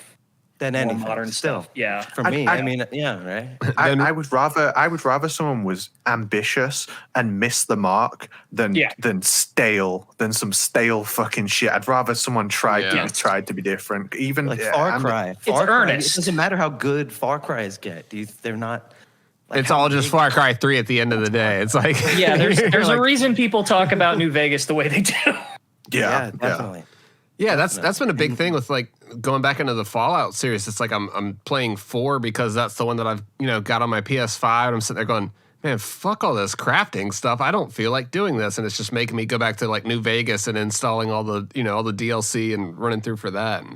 any modern stuff. Yeah, for me, I mean, yeah, right. I would rather someone was ambitious and missed the mark than some stale fucking shit. I'd rather someone tried to be different. Even like Far Cry. Earnest. It doesn't matter how good Far Cries get. They're not. Like, it's all just Far Cry 3 at the end of the day. It's like there's a reason people talk about New Vegas the way they do. Yeah, definitely. Yeah, that's been a big thing with like going back into the Fallout series. It's like I'm playing 4 because that's the one that I've got on my PS5, and I'm sitting there going, man, fuck all this crafting stuff. I don't feel like doing this, and it's just making me go back to like New Vegas and installing all the all the DLC and running through for that. And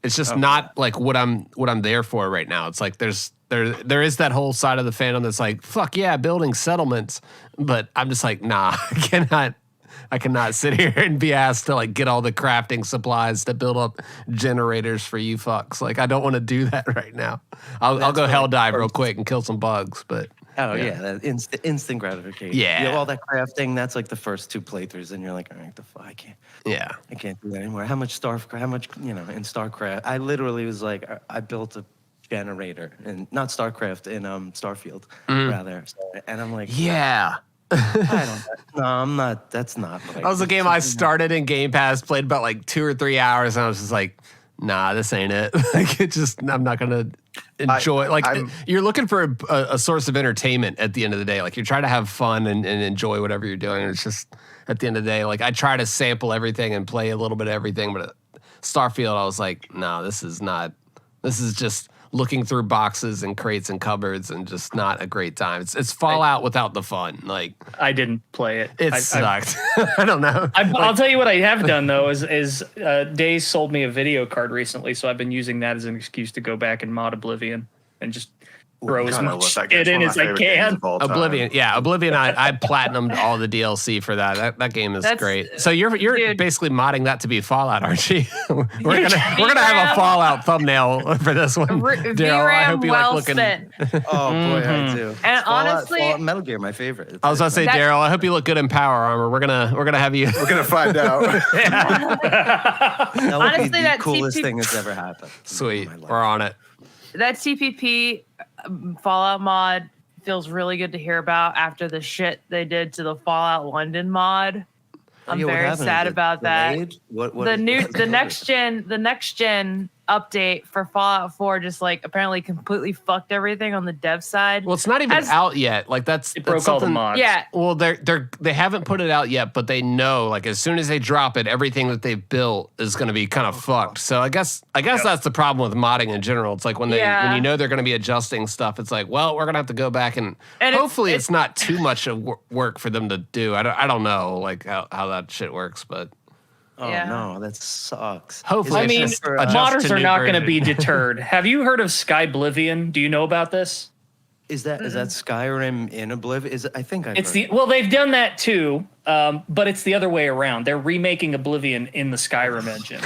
it's just not like what I'm there for right now. It's like there is that whole side of the fandom that's like, fuck yeah, building settlements, but I'm just like, nah, I cannot sit here and be asked to like get all the crafting supplies to build up generators for you fucks. Like, I don't want to do that right now. I'll go hell dive real quick and kill some bugs, but that instant gratification. Yeah. You have all that crafting. That's like the first 2 playthroughs, and you're like, all right, I can't do that anymore. How much in StarCraft? I literally was like, I built a generator, and not StarCraft, in Starfield rather. So, and I'm like, yeah. I'm not. That's not. Like, That was a game I started in Game Pass, played about like 2 or 3 hours, and I was just like, nah, this ain't it. Like, I'm not gonna enjoy. You're looking for a source of entertainment at the end of the day. Like, you're trying to have fun and enjoy whatever you're doing. And it's just at the end of the day, like, I try to sample everything and play a little bit of everything, but at Starfield, I was like, no, this is not. This is just looking through boxes and crates and cupboards and just not a great time. It's Fallout without the fun. Like, I didn't play it. It sucked. I don't know. I'll tell you what I have done though is Days sold me a video card recently, so I've been using that as an excuse to go back and mod Oblivion. and just throw as God, I much love that game. shit It's in one of as my I favorite games can. of all time. Oblivion. I platinumed all the DLC for that. That game is great. So you're Dude. basically modding that to be Fallout, aren't you? we're gonna have a Fallout thumbnail for this one. Daryl, I hope you like looking. Spent. Oh boy, I do. And honestly- Fallout Metal Gear, my favorite. I was gonna say, That's- Daryl, I hope you look good in power armor. We're gonna have you. We're gonna find out. That would honestly, be the that coolest TP thing that's ever happened. Sweet, in my life. we're on it. That TPP Fallout mod feels really good to hear about after the shit they did to the Fallout London mod. I'm Yeah, what very happened? sad Is it about that. delayed? What The next gen update for Fallout 4 just like apparently completely fucked everything on the dev side. Well, it's not even out yet. Like that's It broke all the something- mods. Yeah, Well, they haven't put it out yet, but they know like as soon as they drop it, everything that they've built is going to be kind of fucked. So I guess that's the problem with modding in general. It's like when when you know they're going to be adjusting stuff, it's like, well, we're going to have to go back and hopefully it's not too much of work for them to do. I don't know like how that shit works, but Oh Yeah. no, that sucks. hopefully I it's mean, just adjust modders to are new not going to version. be deterred. Have you heard of Skyblivion? Do you know about this? Is that Skyrim in Oblivion? I think I've It's heard. well, they've done that too, but it's the other way around. They're remaking Oblivion in the Skyrim engine,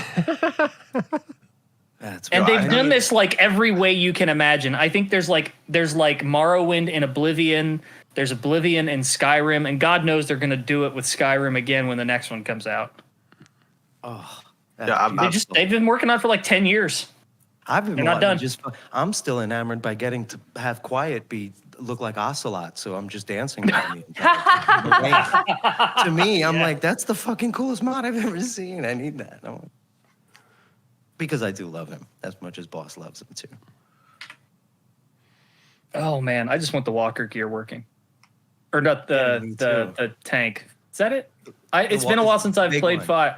That's and right. they've done this like every way you can imagine. I think there's like Morrowind in Oblivion. There's Oblivion in Skyrim, and God knows they're going to do it with Skyrim again when the next one comes out. Oh, Yeah, They've been working on it for like 10 years. I've been They're not wanting done. I'm still enamored by getting to have Quiet look like Ocelot, so I'm just dancing around the entire time. To me, I'm like, that's the fucking coolest mod I've ever seen. I need that. Because I do love him as much as Boss loves him too. Oh man, I just want the walker gear working, or not me too. the tank. Is that it? It's The been a walk- while since I've big played one. 5.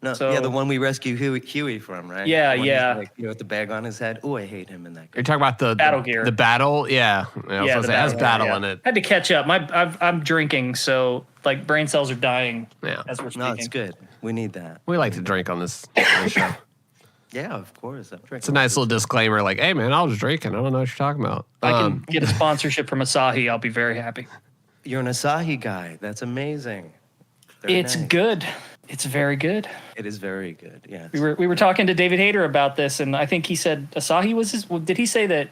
No, So- yeah, the one we rescue Huey from, right? Yeah, The one he's yeah. like, with the bag on his head. Oh, I hate him in that. You're talking about the Battle gear. The battle, yeah. It has battle yeah. in it. Had to catch up. I'm drinking, so like brain cells are dying Yeah, as we're speaking. No, it's good. We need that. we like to drink on this show. Yeah, of course. I'm drinking. It's a nice little disclaimer, like, hey man, I was drinking. I don't know what you're talking about. I can get a sponsorship from Asahi. I'll be very happy. You're an Asahi guy. That's amazing. Very It's nice. good. It's very good. It is very good. Yeah. We were talking to David Hayter about this, and I think he said Asahi was his. Did he say that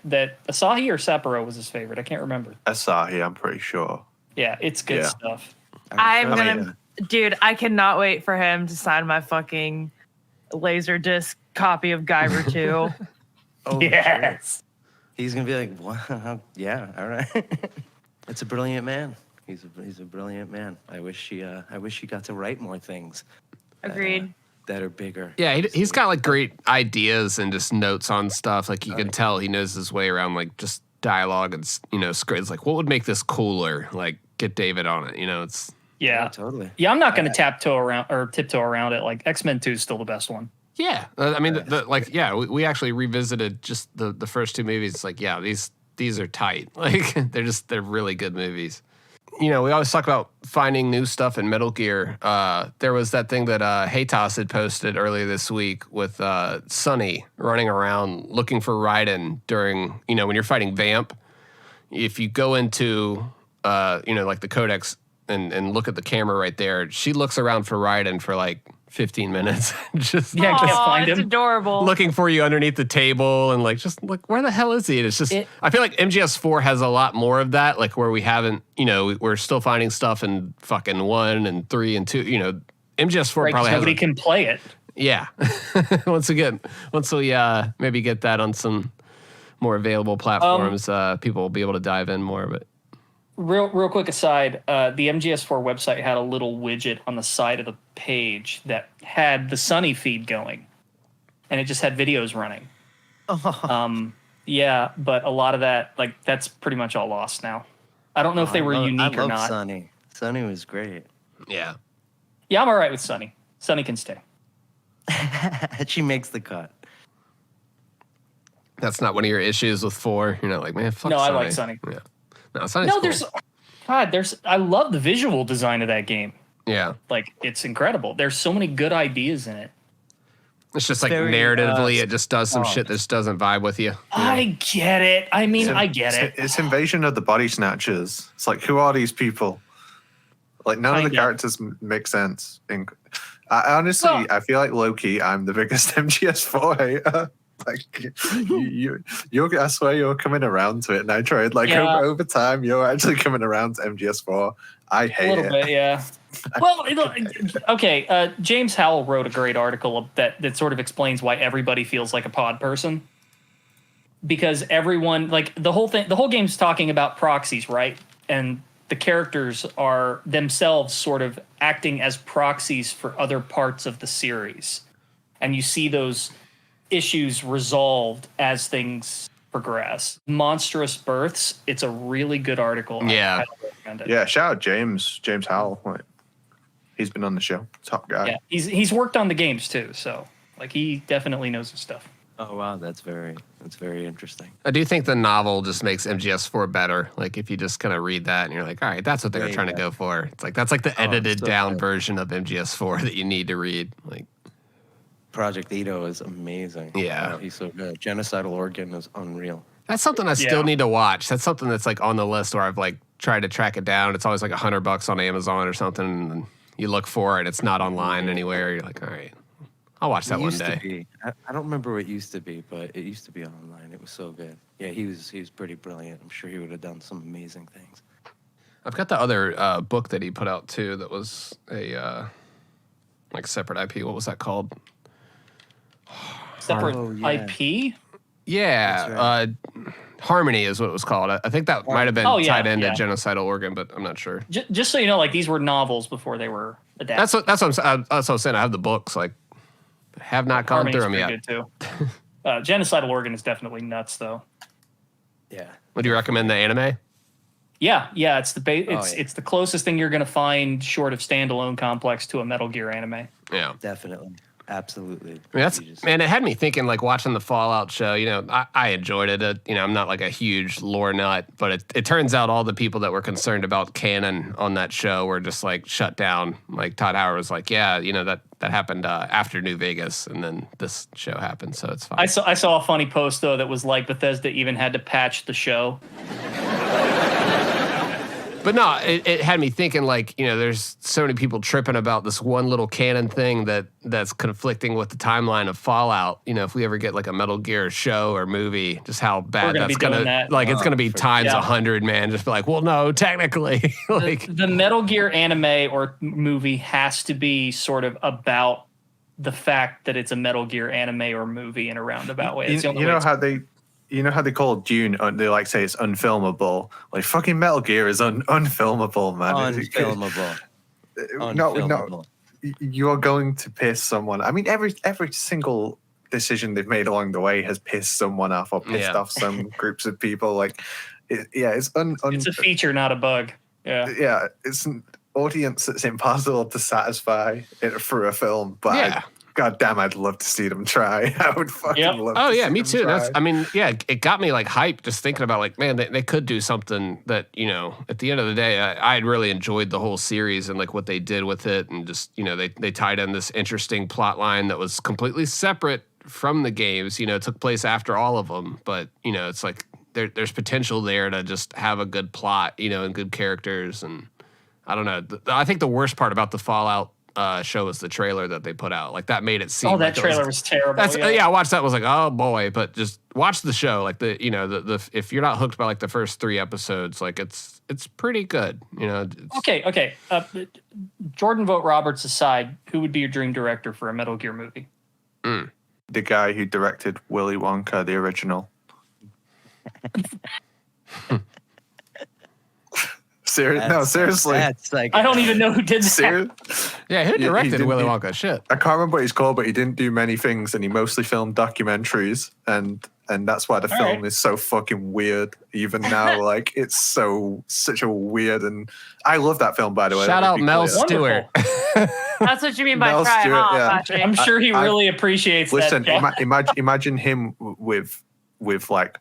Asahi or Sapporo was his favorite? I can't remember. Asahi, I'm pretty sure. Yeah, it's good Yeah. stuff. I'm sure. gonna, dude. I cannot wait for him to sign my fucking Laserdisc copy of Guyver 2. Oh, Yes. sure. He's gonna be like, wow, yeah, all right. It's a brilliant man. He's a brilliant man. I wish he got to write more things. Agreed. That are bigger. Yeah, he's got like great ideas and just notes on stuff. Like you can tell he knows his way around like just dialogue and script. It's like what would make this cooler? Like get David on it. It's Yeah. Totally. Yeah, I'm not going to tiptoe around it. Like X-Men 2 is still the best one. yeah. I mean, we actually revisited just the first 2 movies. It's like yeah, these are tight. Like they're really good movies. We always talk about finding new stuff in Metal Gear. There was that thing that Haytos had posted earlier this week with Sonny running around looking for Raiden during, when you're fighting Vamp. If you go into, like the codex and look at the camera right there, she looks around for Raiden for like 15 minutes. Just Yeah, I can't Aw, find it's him. adorable. looking for you underneath the table and like just like where the hell is he? And it's just I feel like MGS4 has a lot more of that, like where we haven't, we're still finding stuff in fucking 1 and 3 and 2. MGS4 Right, 'cause probably has nobody can play it. yeah. once we maybe get that on some more available platforms, people will be able to dive in more of it. Real quick aside, the MGS4 website had a little widget on the side of the page that had the Sunny feed going, and it just had videos running. Yeah, but a lot of that, like, that's pretty much all lost now. I don't know if they were unique or not. Sonny. Sonny was great. Yeah. Yeah, I'm all right with Sunny. Sunny can stay. She makes the cut. That's not one of your issues with 4. You're not like, man, fuck No, I Sonny. like Sonny. Yeah. No, Sonny's No, cool. I love the visual design of that game. Yeah. Like, it's incredible. There's so many good ideas in it. It's just like very, narratively, it just does some shit that just doesn't vibe with you. I get it. I mean, I get it. It's Invasion of the Body Snatchers. It's like, who are these people? Like, none of the characters make sense. I honestly, I feel like low-key, I'm the biggest MGS4 hater. Like, I swear you're coming around to it, Nitroid. Like, over time, you're actually coming around to MGS4. I hate it. A little bit, yeah. Well, okay. James Howell wrote a great article that sort of explains why everybody feels like a pod person. Because everyone, like, the whole game's talking about proxies, right? And the characters are themselves sort of acting as proxies for other parts of the series. And you see those issues resolved as things progress. Monstrous Births, it's a really good article. Yeah. I recommend it. Yeah, shout out James Howell. Like, he's been on the show. Top guy. Yeah, he's worked on the games too, so like he definitely knows his stuff. Oh wow, that's very interesting. I do think the novel just makes MGS4 better. Like if you just kind of read that and you're like, all right, that's what they were trying to go for. It's like that's like the edited down version of MGS4 that you need to read. Like Project Ito is amazing. Yeah. He's so good. Genocidal Organ is unreal. That's something I still need to watch. That's something that's like on the list where I've like tried to track it down. It's always like $100 on Amazon or something. And you look for it, it's not online anywhere. You're like, all right, I'll watch that one day. I don't remember what it used to be, but it used to be online. It was so good. Yeah, he was pretty brilliant. I'm sure he would have done some amazing things. I've got the other book that he put out too that was a like separate IP. What was that called? Separate IP? Yeah, right. Harmony is what it was called. I think that might have been tied into Genocidal Organ, but I'm not sure. Just so you know, like these were novels before they were adapted. That's what I'm saying. I have the books. Like, have not gone through them yet. Good too. Genocidal Organ is definitely nuts, though. Yeah. Would you recommend the anime? Yeah. It's it's the closest thing you're going to find short of standalone complex to a Metal Gear anime. Yeah, definitely. Absolutely. I mean, man, it had me thinking, like, watching the Fallout show, you know, I enjoyed it. You know, I'm not like a huge lore nut, but it turns out all the people that were concerned about canon on that show were just like shut down. Like Todd Howard was like, yeah, you know, that happened after New Vegas, and then this show happened, so it's fine. I saw a funny post though that was like Bethesda even had to patch the show. But no, it had me thinking, like, you know, there's so many people tripping about this one little canon thing that's conflicting with the timeline of Fallout. You know, if we ever get like a Metal Gear show or movie, just how bad that's gonna like it's gonna be times 100, man. Just be like, well, no, technically, like the Metal Gear anime or movie has to be sort of about the fact that it's a Metal Gear anime or movie in a roundabout way. You know how they call Dune? They like say it's unfilmable. Like fucking Metal Gear is unfilmable, man. Unfilmable. No, you're going to piss someone. I mean, every single decision they've made along the way has pissed someone off or pissed off some groups of people. Like, it's it's a feature, not a bug. Yeah, it's an audience that's impossible to satisfy through a film. But God damn, I'd love to see them try. I would fucking love to see them me too. try. It got me like hyped just thinking about like, man, they could do something that, you know, at the end of the day, I had really enjoyed the whole series and like what they did with it. And just, you know, they tied in this interesting plot line that was completely separate from the games. You know, it took place after all of them. But, you know, it's like there's potential there to just have a good plot, you know, and good characters. And I don't know. I think the worst part about the Fallout show was the trailer that they put out. Like that made it seem. Oh, that trailer was terrible. I watched that. Was like, oh boy, but just watch the show. Like the if you're not hooked by like the first 3 episodes, like it's pretty good. You know. Okay. Jordan Vogt Roberts aside, who would be your dream director for a Metal Gear movie? The guy who directed Willy Wonka, the original. Seriously. I don't even know who did that. Yeah, who directed Willy Wonka? Shit. I can't remember what he's called, but he didn't do many things, and he mostly filmed documentaries, and that's why the film is so fucking weird. Even now, like it's such a weird, and I love that film, by the way. Shout out Mel Stewart. That's what you mean by Mel try, Stewart, huh? yeah. I'm sure he really appreciates listen, that. imagine him with like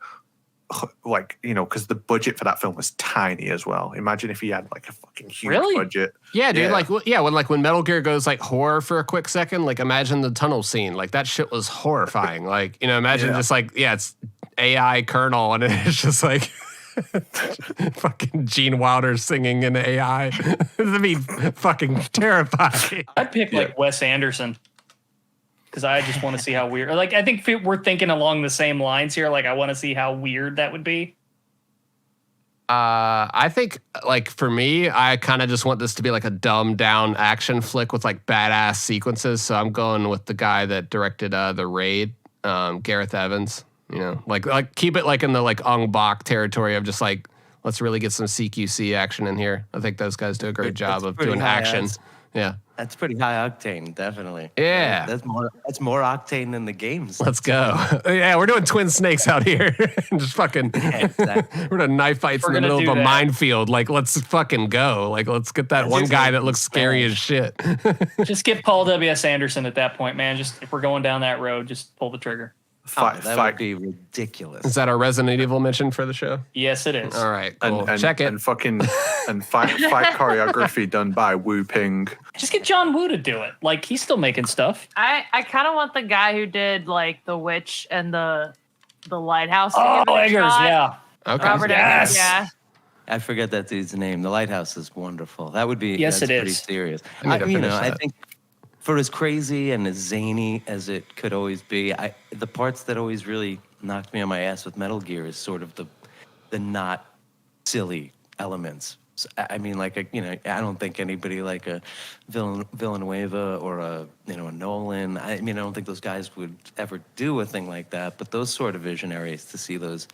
like, you know, because the budget for that film was tiny as well. Imagine if he had like a fucking huge Really? budget. Yeah, dude. Like, when Metal Gear goes like horror for a quick second, like imagine the tunnel scene. Like that shit was horrifying. Like, you know, imagine just like, it's AI kernel and it's just like fucking Gene Wilder singing in AI. That'd be fucking terrifying. I'd pick like Wes Anderson. Because I just want to see how weird. Like, I think we're thinking along the same lines here. Like, I want to see how weird that would be. I think, like, for me, I kind of just want this to be like a dumbed down action flick with like badass sequences. So I'm going with the guy that directed The Raid, Gareth Evans. You know, like keep it like in the like Ong Bak territory of just like, let's really get some CQC action in here. I think those guys do a great job of doing action. Yeah. That's pretty high octane, definitely. Yeah. That's more octane than the games. Let's go. Yeah, we're doing twin snakes out here. Just fucking, exactly. we're doing knife fights in the middle of a minefield. Like, let's fucking go. Like, let's get that one guy that looks scary as shit. Just get Paul W.S. Anderson at that point, man. Just if we're going down that road, just pull the trigger. That would be ridiculous. Is that our Resident Evil mention for the show? Yes, it is. All right, cool. Check it. And fight choreography done by Wu Ping. Just get John Woo to do it. Like, he's still making stuff. I kind of want the guy who did like The Witch and the Lighthouse. Oh, Eggers, yeah. Okay. Robert Eggers, yeah. I forget that dude's name. The Lighthouse is wonderful. That would be Yes, it pretty is. serious. I I think for as crazy and as zany as it could always be, the parts that always really knocked me on my ass with Metal Gear is sort of the not silly elements. So, I mean, like I don't think anybody like a Villanueva or a Nolan. I don't think those guys would ever do a thing like that. But those sort of visionaries, to see those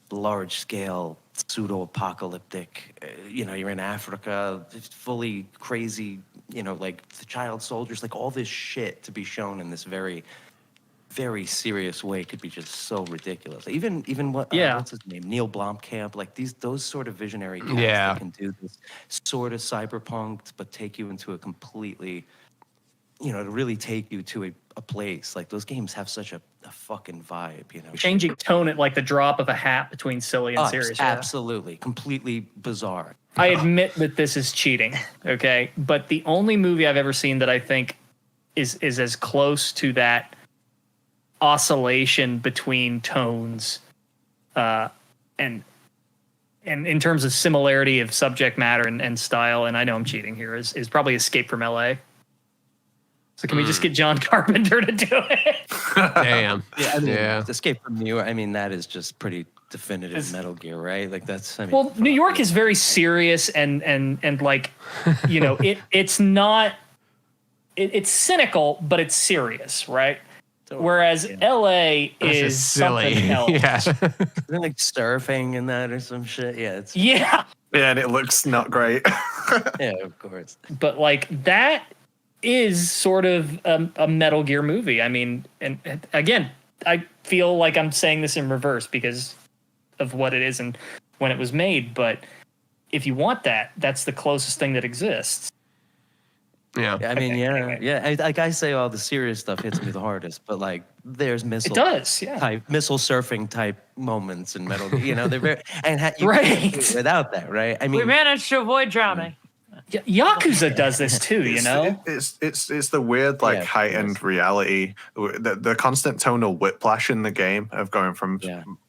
large scale pseudo-apocalyptic, you're in Africa, fully crazy, like the child soldiers, like all this shit to be shown in this very, very serious way could be just so ridiculous. Even what's his name, Neil Blomkamp, like those sort of visionary guys that can do this sort of cyberpunk, but take you into a completely, to really take you to a place. Like those games have such a fucking vibe, Changing tone at like the drop of a hat between silly and serious. Absolutely. Completely bizarre. I admit that this is cheating, okay? But the only movie I've ever seen that I think is as close to that oscillation between tones and in terms of similarity of subject matter and style, and I know I'm cheating here, is probably Escape from LA. So can we just get John Carpenter to do it? Damn. Escape from New York, that is just pretty definitive Metal Gear, right? Like that's, well, New York is very serious and like, it's not, it's cynical, but it's serious, right? Whereas LA is silly. Something else. Yeah. They're like surfing and that or some shit. Yeah. Yeah, and it looks not great. Yeah, of course. But like that is sort of a Metal Gear movie. I mean, and again, I feel like I'm saying this in reverse because of what it is and when it was made. But if you want that, that's the closest thing that exists. Yeah. Like I say, all the serious stuff hits me the hardest, but like there's missile surfing type moments in Metal Gear. They're very you can't do it without that, right? I mean, We managed to avoid drowning. Yakuza does this too, It's the weird heightened reality, the constant tonal whiplash in the game of going from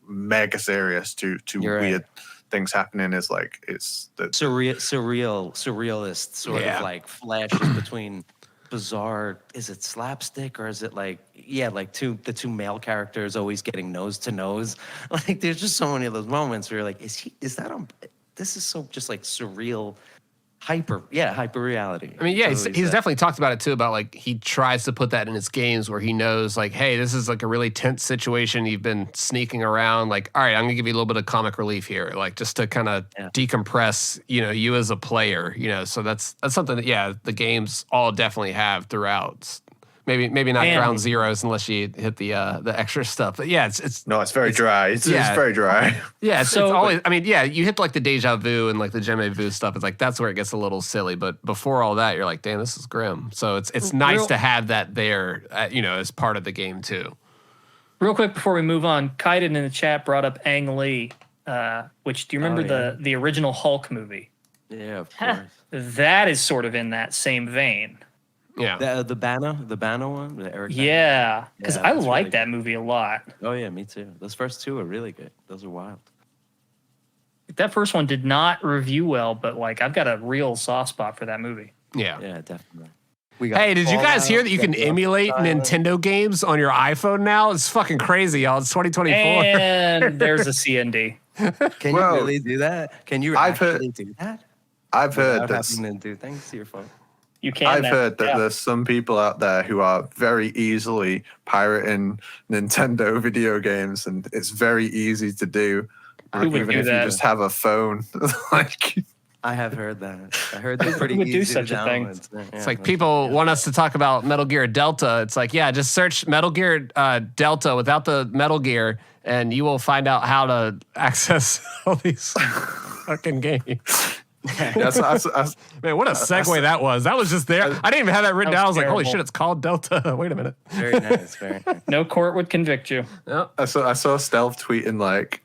mega serious to weird things happening is like it's the surrealist sort of like flashes between bizarre. Is it slapstick or is it like the two male characters always getting nose to nose? Like there's just so many of those moments where you're like, this is so just like surreal. Hyper reality. I mean, he's definitely talked about it too, about like he tries to put that in his games where he knows like, hey, this is like a really tense situation. You've been sneaking around. Like, all right, I'm gonna give you a little bit of comic relief here, like just to kind of decompress, you as a player, So that's something that the games all definitely have throughout. Maybe not ground zeros unless you hit the extra stuff. But it's very dry. It's very dry. Yeah, it's always. I mean, you hit like the deja vu and like the jamais vu stuff. It's like that's where it gets a little silly. But before all that, you're like, damn, this is grim. So it's nice to have that there, as part of the game too. Real quick before we move on, Kaidan in the chat brought up Ang Lee, which do you remember the original Hulk movie? Yeah, of course. That is sort of in that same vein. Yeah. The Banner one, the Eric. Yeah, because I that's like really that movie a lot. Oh yeah, me too. Those first two are really good. Those are wild. That first one did not review well, but like I've got a real soft spot for that movie. Yeah. Yeah, definitely. Hey, did you guys hear that you can emulate Nintendo games on your iPhone now? It's fucking crazy, y'all. It's 2024. And there's a CND. Can you really do that? Can you actually do that? I've heard that. that. Do things to your phone. You can. I've heard that there's some people out there who are very easily pirating Nintendo video games, and it's very easy to do. Who would even do if that? you just have a phone. Like, I have heard that. I heard they're pretty would easy do such to a thing. download. Yeah, It's like people want us to talk about Metal Gear Delta. It's like, yeah, just search Metal Gear Delta without the Metal Gear, and you will find out how to access all these fucking games. Man, what a segue that was. That was just there. I didn't even have that written down. I was like, holy shit, it's called Delta. Wait a minute. Very nice. Very nice. No court would convict you. Yep. I saw Stealth tweeting like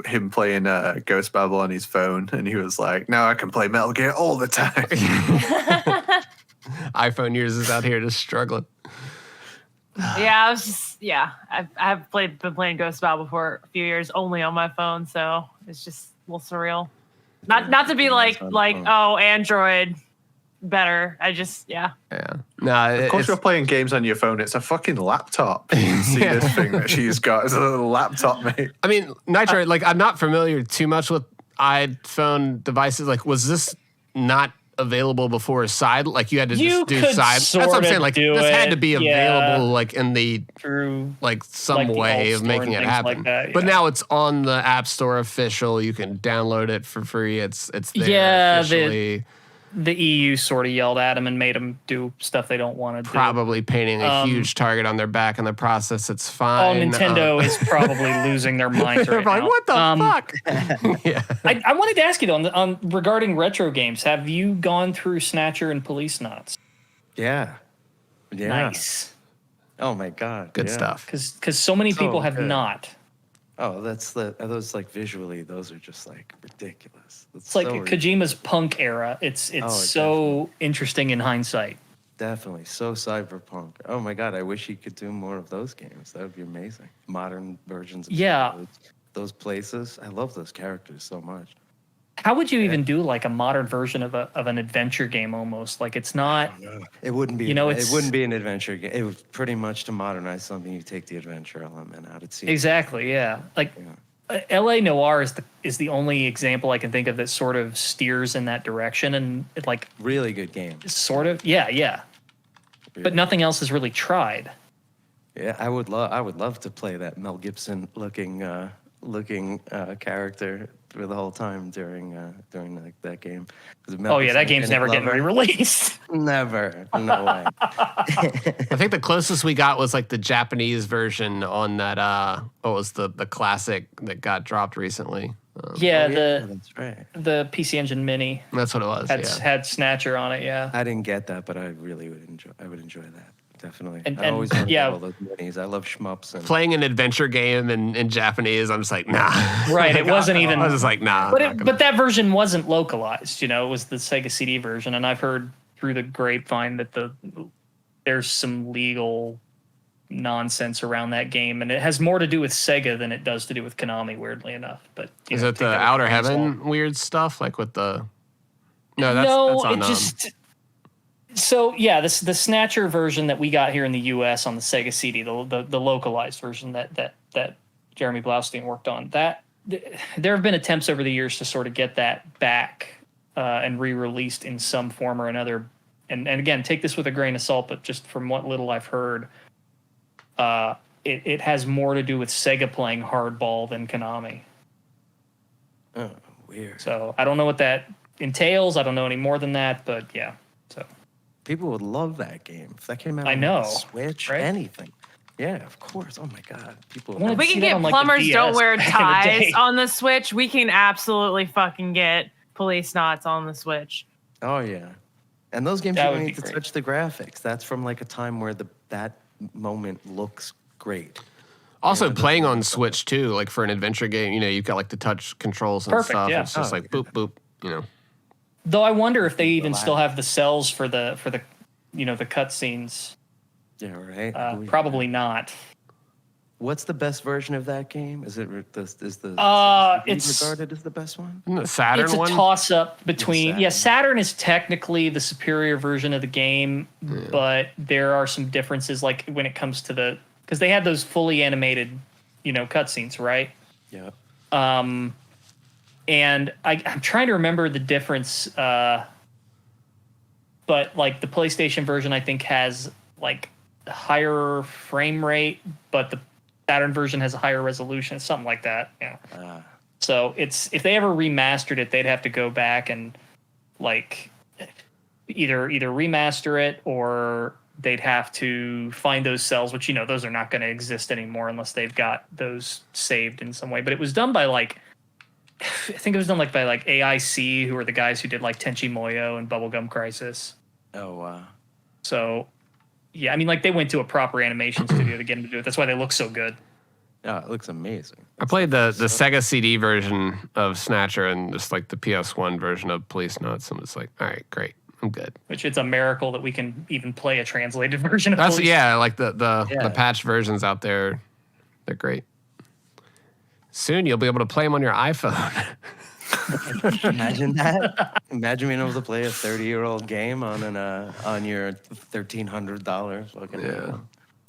him playing Ghost Babel on his phone, and he was like, "Now I can play Metal Gear all the time." iPhone users out here just struggling. Yeah, I was just I've been playing Ghost Babel for a few years only on my phone, so it's just a little surreal. Not to be like oh, Android better. I just Yeah. No, Of course, you're playing games on your phone. It's a fucking laptop. You can see this thing that she's got. It's a little laptop, mate. I mean, Nitroid, like, I'm not familiar too much with iPhone devices. Like, was this not available before side? Like, you had to just do side. That's what I'm saying. Like, this had to be available, like, in the through like some the way Alt of Store making and it things happen. like that, But now it's on the App Store official. You can download it for free. It's there Yeah, officially. the EU sort of yelled at them and made them do stuff they don't want to do. Probably painting a huge target on their back in the process. It's Oh, fine. Nintendo is probably losing their minds They're right like, now. what the fuck? Yeah. I wanted to ask you though, on regarding retro games, have you gone through Snatcher and PoliceNauts? Yeah. Nice. Oh my god. Good yeah. stuff. Because so many people have good. not. Oh, those like visually, those are just like ridiculous. It's like Kojima's punk era. It's so interesting in hindsight. Definitely so cyberpunk. Oh my god, I wish he could do more of those games. That would be amazing. Modern versions of those places. I love those characters so much. How would you even do like a modern version of an adventure game almost? Like it's not. It wouldn't be. It wouldn't be an adventure game. It was pretty much to modernize something. You take the adventure element out. It's Exactly. Yeah. Like L.A. Noire is the only example I can think of that sort of steers in that direction, and it like really good game. Sort of. Yeah. But nothing else has really tried. Yeah, I would love to play that Mel Gibson looking character for the whole time during like, that game. That game's never getting re-released. Never, no way. I think the closest we got was like the Japanese version on that. What was the classic that got dropped recently? That's right. The PC Engine Mini. That's what it was. Had Snatcher on it. Yeah. I didn't get that, but I really would enjoy. I would enjoy that. Definitely. I always wanted to get all those minis. I love shmups. And playing an adventure game in Japanese, I'm just like, nah. Right. It wasn't even. I was just like, nah. But that version wasn't localized. You know, it was the Sega CD version, and I've heard through the grapevine that there's some legal nonsense around that game, and it has more to do with Sega than it does to do with Konami. Weirdly enough, but is it the Outer Heaven weird stuff like with the? No, that's on, it just. So yeah, the Snatcher version that we got here in the U.S. on the Sega CD, the localized version that Jeremy Blaustein worked on, that there have been attempts over the years to sort of get that back and re-released in some form or another. And again, take this with a grain of salt, but just from what little I've heard, it has more to do with Sega playing hardball than Konami. Oh, weird. So I don't know what that entails. I don't know any more than that, but yeah. So. People would love that game. If that came out on the Switch, right? anything. Yeah, of course. Oh my god. People if we can get plumbers don't wear ties on the Switch, we can absolutely fucking get PoliceNauts on the Switch. Oh yeah. And those games don't need to touch the graphics. That's from like a time where that moment looks great. Also, playing on Switch too, like for an adventure game, you've got like the touch controls and Perfect, stuff. yeah. It's just like boop boop. Though I wonder if they even still have the cells for the the cutscenes. Yeah, right. Probably not. What's the best version of that game? Is it it's regarded as the best one? The Saturn It's a one. toss up between Saturn is technically the superior version of the game, but there are some differences like when it comes to because they had those fully animated, cutscenes, right? Yeah. And I'm trying to remember the difference, but like the PlayStation version, I think has like a higher frame rate, but the Saturn version has a higher resolution, something like that. Yeah. So if they ever remastered it, they'd have to go back and like either remaster it or they'd have to find those cells, which those are not going to exist anymore unless they've got those saved in some way. But it was done by I think it was done by AIC, who are the guys who did like Tenchi Muyo and Bubblegum Crisis. Oh wow. So yeah, I mean they went to a proper animation studio to get them to do it. That's why they look so good. Yeah, it looks amazing. I played the Sega CD version of Snatcher and just like the PS1 version of PoliceNauts, and it's like, all right, great, I'm good. Which it's a miracle that we can even play a translated version of That's Police. like the patch versions out there, they're great. Soon you'll be able to play them on your iPhone. Imagine that. Imagine being able to play a 30-year-old game on your $1,300 fucking iPhone.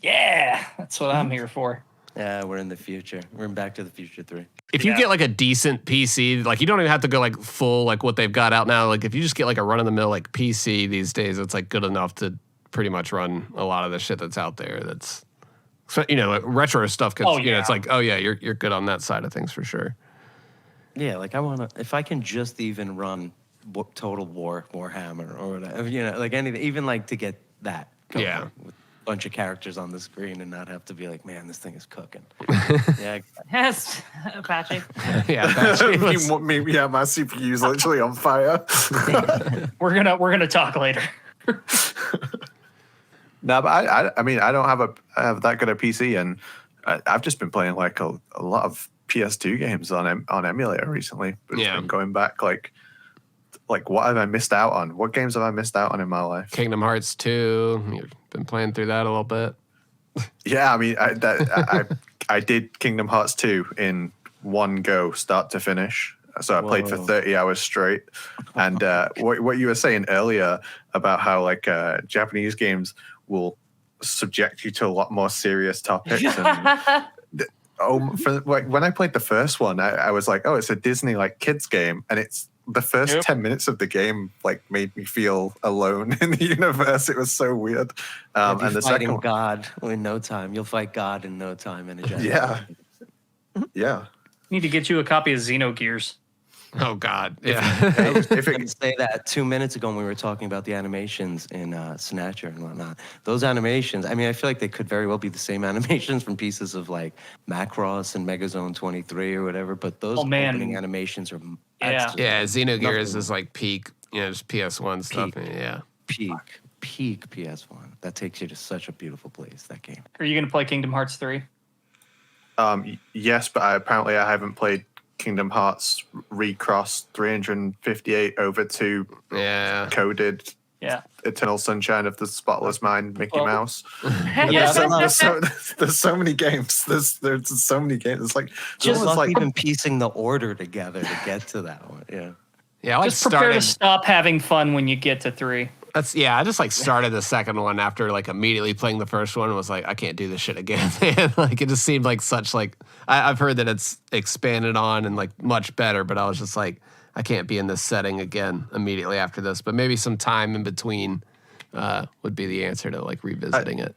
Yeah, that's what I'm here for. Yeah, we're in the future. We're in Back to the Future 3. If you get like a decent PC, like you don't even have to go like full like what they've got out now. Like if you just get like a run-of-the-mill like PC these days, it's like good enough to pretty much run a lot of the shit that's out there. That's like retro stuff. It's like you're good on that side of things for sure. Yeah, like I want to. If I can just even run Total War, Warhammer, or whatever, like anything, even like to get that. Going, with a bunch of characters on the screen and not have to be like, man, this thing is cooking. Yeah. Yes, Apache. Yeah, Apache. My CPU's literally on fire. We're gonna talk later. No, but I mean I don't have that good a PC, and I've just been playing like a lot of PS2 games on emulator recently. But it's been going back like what have I missed out on? What games have I missed out on in my life? Kingdom Hearts 2. You've been playing through that a little bit. Yeah, I mean I did Kingdom Hearts 2 in one go, start to finish. So I played for 30 hours straight. And what you were saying earlier about how like Japanese games will subject you to a lot more serious topics. And, when I played the first one, I was like, oh, it's a Disney like kids game, and it's the first 10 minutes of the game like made me feel alone in the universe. It was so weird. And the second God in no time. You'll fight God in no time in a Japanese yeah. Need to get you a copy of Xenogears. Oh God, yeah. If I can say that 2 minutes ago when we were talking about the animations in Snatcher and whatnot, those animations, I mean, I feel like they could very well be the same animations from pieces of like Macross and Megazone 23 or whatever, but those opening animations are Xenogears is like peak, just PS1 stuff. Peak PS1. That takes you to such a beautiful place, that game. Are you gonna play Kingdom Hearts 3? Yes, but apparently I haven't played Kingdom Hearts Recross 358 over to coded Eternal Sunshine of the Spotless Mind Mickey Mouse. There's so many games. There's so many games. It's like just like even piecing the order together to get to that one. Yeah. Just prepare to stop having fun when you get to 3. I just like started the second one after like immediately playing the first one and was like, I can't do this shit again. Like it just seemed like such like I've heard that it's expanded on and like much better, but I was just like, I can't be in this setting again immediately after this. But maybe some time in between would be the answer to like revisiting it.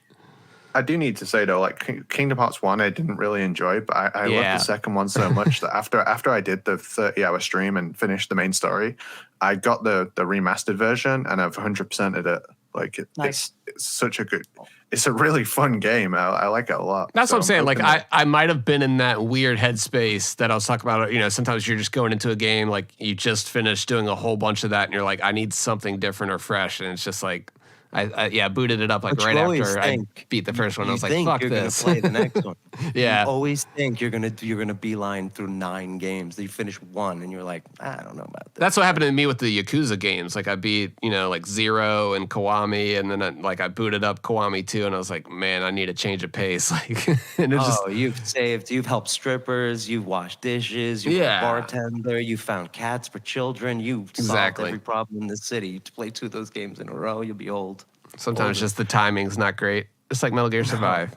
I do need to say though, like Kingdom Hearts 1 I didn't really enjoy, but I loved the second one so much that after I did the 30-hour stream and finished the main story, I got the remastered version and I've 100%ed it. Like it's such a good, it's a really fun game. I like it a lot. That's what I'm saying. Like I might have been in that weird headspace that I was talking about. Sometimes you're just going into a game like you just finished doing a whole bunch of that and you're like, I need something different or fresh, and it's just like I booted it up like But right you always after I beat the first one. I was like, fuck you're this. gonna play the next one. Yeah. You always think you're gonna beeline through 9 games. Then you finish 1, and you're like, I don't know about this. That's what happened to me with the Yakuza games. Like I beat, like Zero and Kiwami, and then I booted up Kiwami 2, and I was like, man, I need a change of pace. Like, and you've helped strippers, you've washed dishes, you've been a bartender, you found cats for children, you've solved every problem in the city. You play 2 of those games in a row, you'll be old. Sometimes just the timing's not great. Just like Metal Gear Survive.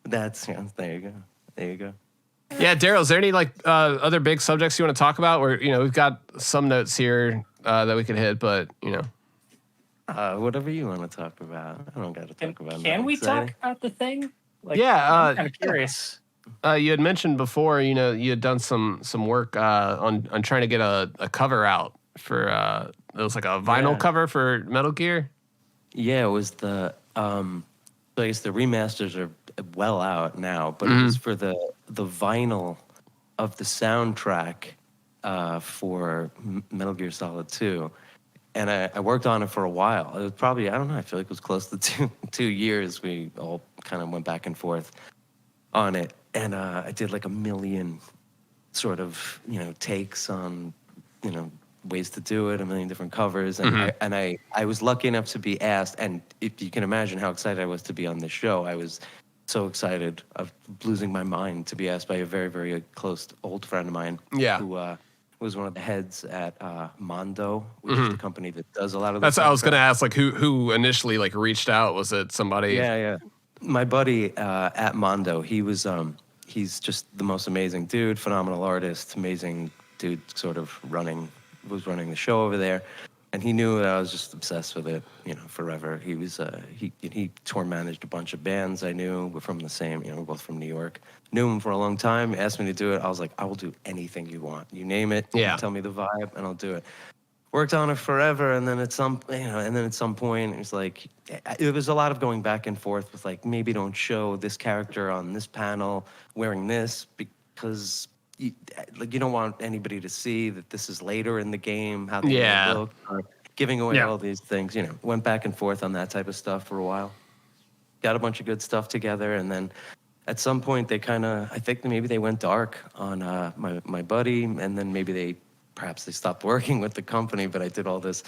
There you go. Yeah, Daryl, is there any other big subjects you want to talk about? Where we've got some notes here that we could hit, but whatever you want to talk about. I don't got to talk about. Can we talk about the thing? I'm kind of curious. You had mentioned before, you had done some work on trying to get a cover out for it was like a vinyl cover for Metal Gear. Yeah, it was the so I guess the remasters are well out now, but it was for the vinyl of the soundtrack for Metal Gear Solid 2. And I worked on it for a while. It was probably, I don't know, I feel like it was close to two years. We all kind of went back and forth on it. And I did like a million sort of, takes on, ways to do it, a million different covers. And I was lucky enough to be asked, and if you can imagine how excited I was to be on this show, I was so excited of losing my mind to be asked by a very, very close old friend of mine who was one of the heads at Mondo, which is the company that does a lot of That's what I was going to ask, who initially reached out? Was it somebody? Yeah. My buddy at Mondo, he's just the most amazing dude, phenomenal artist, amazing dude, sort of was running the show over there, and he knew that I was just obsessed with it, forever. He was he tour managed a bunch of bands I knew. We're from the same, we're both from New York. Knew him for a long time. Asked me to do it. I was like, I will do anything you want. You name it. Yeah. You tell me the vibe, and I'll do it. Worked on it forever, and then at some point, it was like, it was a lot of going back and forth with maybe don't show this character on this panel wearing this because you don't want anybody to see that this is later in the game, how they look, or giving away all these things. Went back and forth on that type of stuff for a while. Got a bunch of good stuff together, and then at some point they I think maybe they went dark on my buddy, and then maybe perhaps they stopped working with the company, but I did all this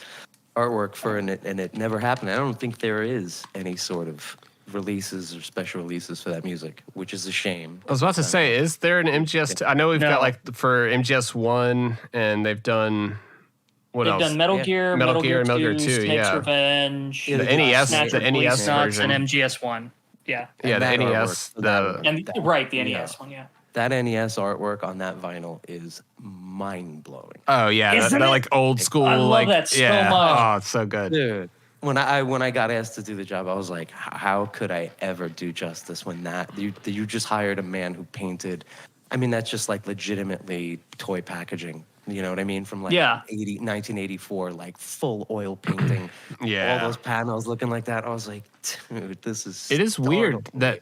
artwork for it, and it never happened. I don't think there is any sort of releases or special releases for that music, which is a shame. I was about to say, is there an MGS? I know we've got for MGS1, and they've done what else? They've done Metal Gear, Metal Gear, and Metal Gear 2, Snake's Revenge, the NES, the NES version, and MGS1. Yeah. Yeah, the NES, the NES one, yeah. That NES artwork on that vinyl is mind-blowing. Oh yeah, that old school. I love that so much. Oh, it's so good, dude. When I got asked to do the job, I was like, how could I ever do justice when you just hired a man who painted? I mean, that's just legitimately toy packaging. You know what I mean? From 1984, full oil painting. Yeah. All those panels looking like that. I was like, dude, this is. It is weird that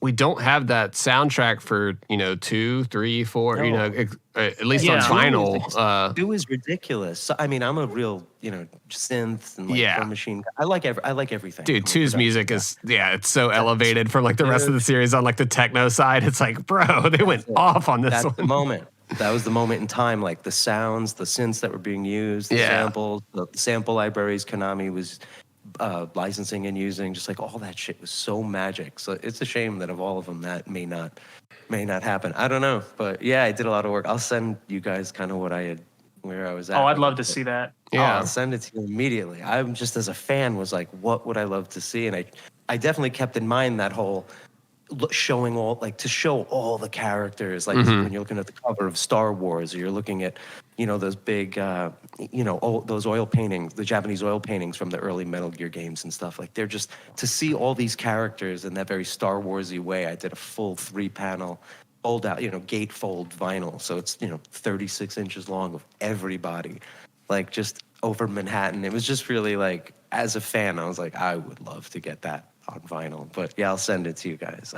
we don't have that soundtrack for 2, 3, 4. No. At least on vinyl. 2 is ridiculous. So, I mean, I'm a real synth and drum machine. I like everything. Dude, 2's music is it's so elevated from the rest of the series on the techno side. It's bro, they went off on this one. That's the moment. That was the moment in time, the sounds, the synths that were being used, the samples, the sample libraries Konami was licensing and using, just all that shit was so magic. So it's a shame that of all of them that may not happen. I don't know, but yeah, I did a lot of work. I'll send you guys kind of where I was at. Oh, I'd love to see that. Yeah, I'll send it to you immediately. I'm just, as a fan, was like, what would I love to see? And I definitely kept in mind that whole showing all to show all the characters when you're looking at the cover of Star Wars, or you're looking at those big those oil paintings, the Japanese oil paintings from the early Metal Gear games and stuff. They're just, to see all these characters in that very Star Warsy way. I did a full 3-panel fold out gatefold vinyl, so it's 36 inches long of everybody just over Manhattan. It was just really as a fan, I was like, I would love to get that on vinyl. But yeah, I'll send it to you guys.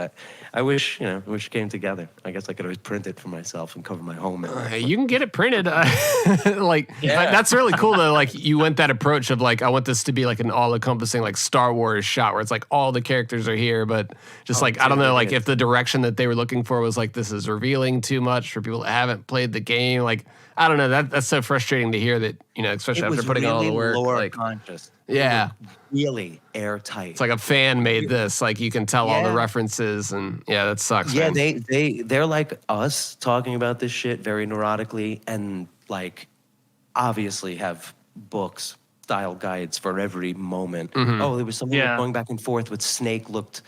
I wish, it came together. I guess I could always print it for myself and cover my home. You can get it printed. That's really cool though. Like you went that approach of like, I want this to be like an all-encompassing like Star Wars shot where it's like all the characters are here, but just I don't know, like if the direction that they were looking for was like, this is revealing too much for people that haven't played the game. Like, I don't know. That's so frustrating to hear that, especially after putting all the work. Lore conscious. Yeah. Really airtight. It's like a fan made this. Like you can tell all the references, and that sucks. Yeah, man. they're like us talking about this shit very neurotically, and like obviously have books, style guides for every moment. Oh, there was something going back and forth with Snake looked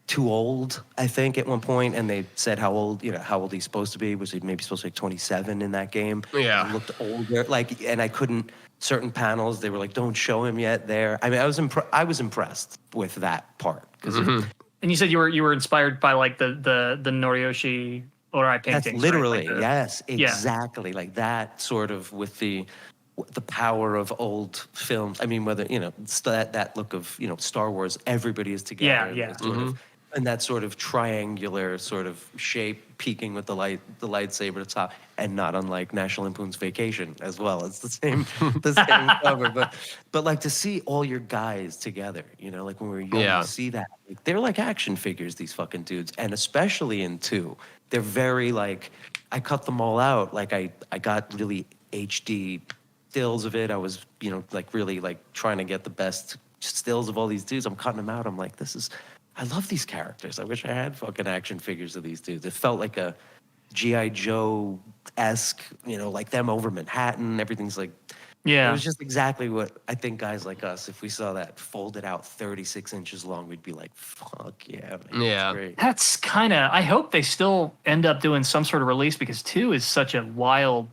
too old, I think, at one point, and they said how old he's supposed to be. Was he maybe supposed to be 27 in that game? Yeah. He looked older. And I couldn't, certain panels, they were like, don't show him yet there. I mean, I was impressed with that part. And you said you were inspired by like the Noriyoshi Orai paintings. That's literally, right? yes, exactly. Like that sort of with the power of old films. I mean, whether, it's that look of, Star Wars, everybody is together. Yeah. Sort of, and that sort of triangular sort of shape peaking with the lightsaber at the top, and not unlike National Lampoon's Vacation as well. It's the same cover. But like to see all your guys together, like when we were young, to see that. Like, they're like action figures, these fucking dudes. And especially in 2, they're very like, I cut them all out. Like I got really HD stills of it. I was, like really like trying to get the best stills of all these dudes. I'm cutting them out. I'm like, I love these characters. I wish I had fucking action figures of these dudes. It felt like a G.I. Joe-esque, like them over Manhattan. Everything's like, it was just exactly what I think guys like us, if we saw that folded out 36 inches long, we'd be like, fuck yeah. Man, yeah. That's great. That's kind of, I hope they still end up doing some sort of release, because 2 is such a wild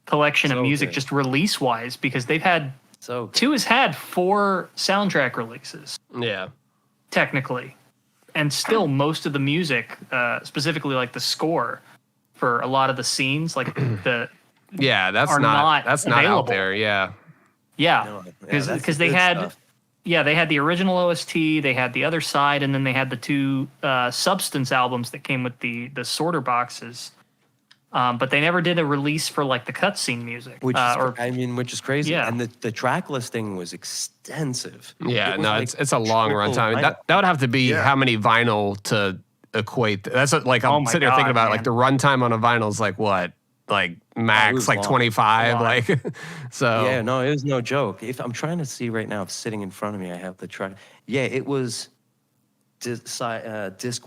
collection of music, just release wise, because they've had 2 has had 4 soundtrack releases. Yeah. Technically, and still most of the music, specifically like the score for a lot of the scenes, like that's not available. out there. Because they had stuff. they had the original OST, they had the other side, and then they had the 2 Substance albums that came with the sorter boxes. But they never did a release for like the cutscene music, which is crazy. Yeah. And the track listing was extensive. It's a long runtime. That would have to be how many vinyl to equate. That's what, I'm sitting here thinking about, like the runtime on a vinyl is like what, like max like 25, like so. Yeah, no, it was no joke. If I'm trying to see right now, if sitting in front of me, I have the track. Yeah, it was disc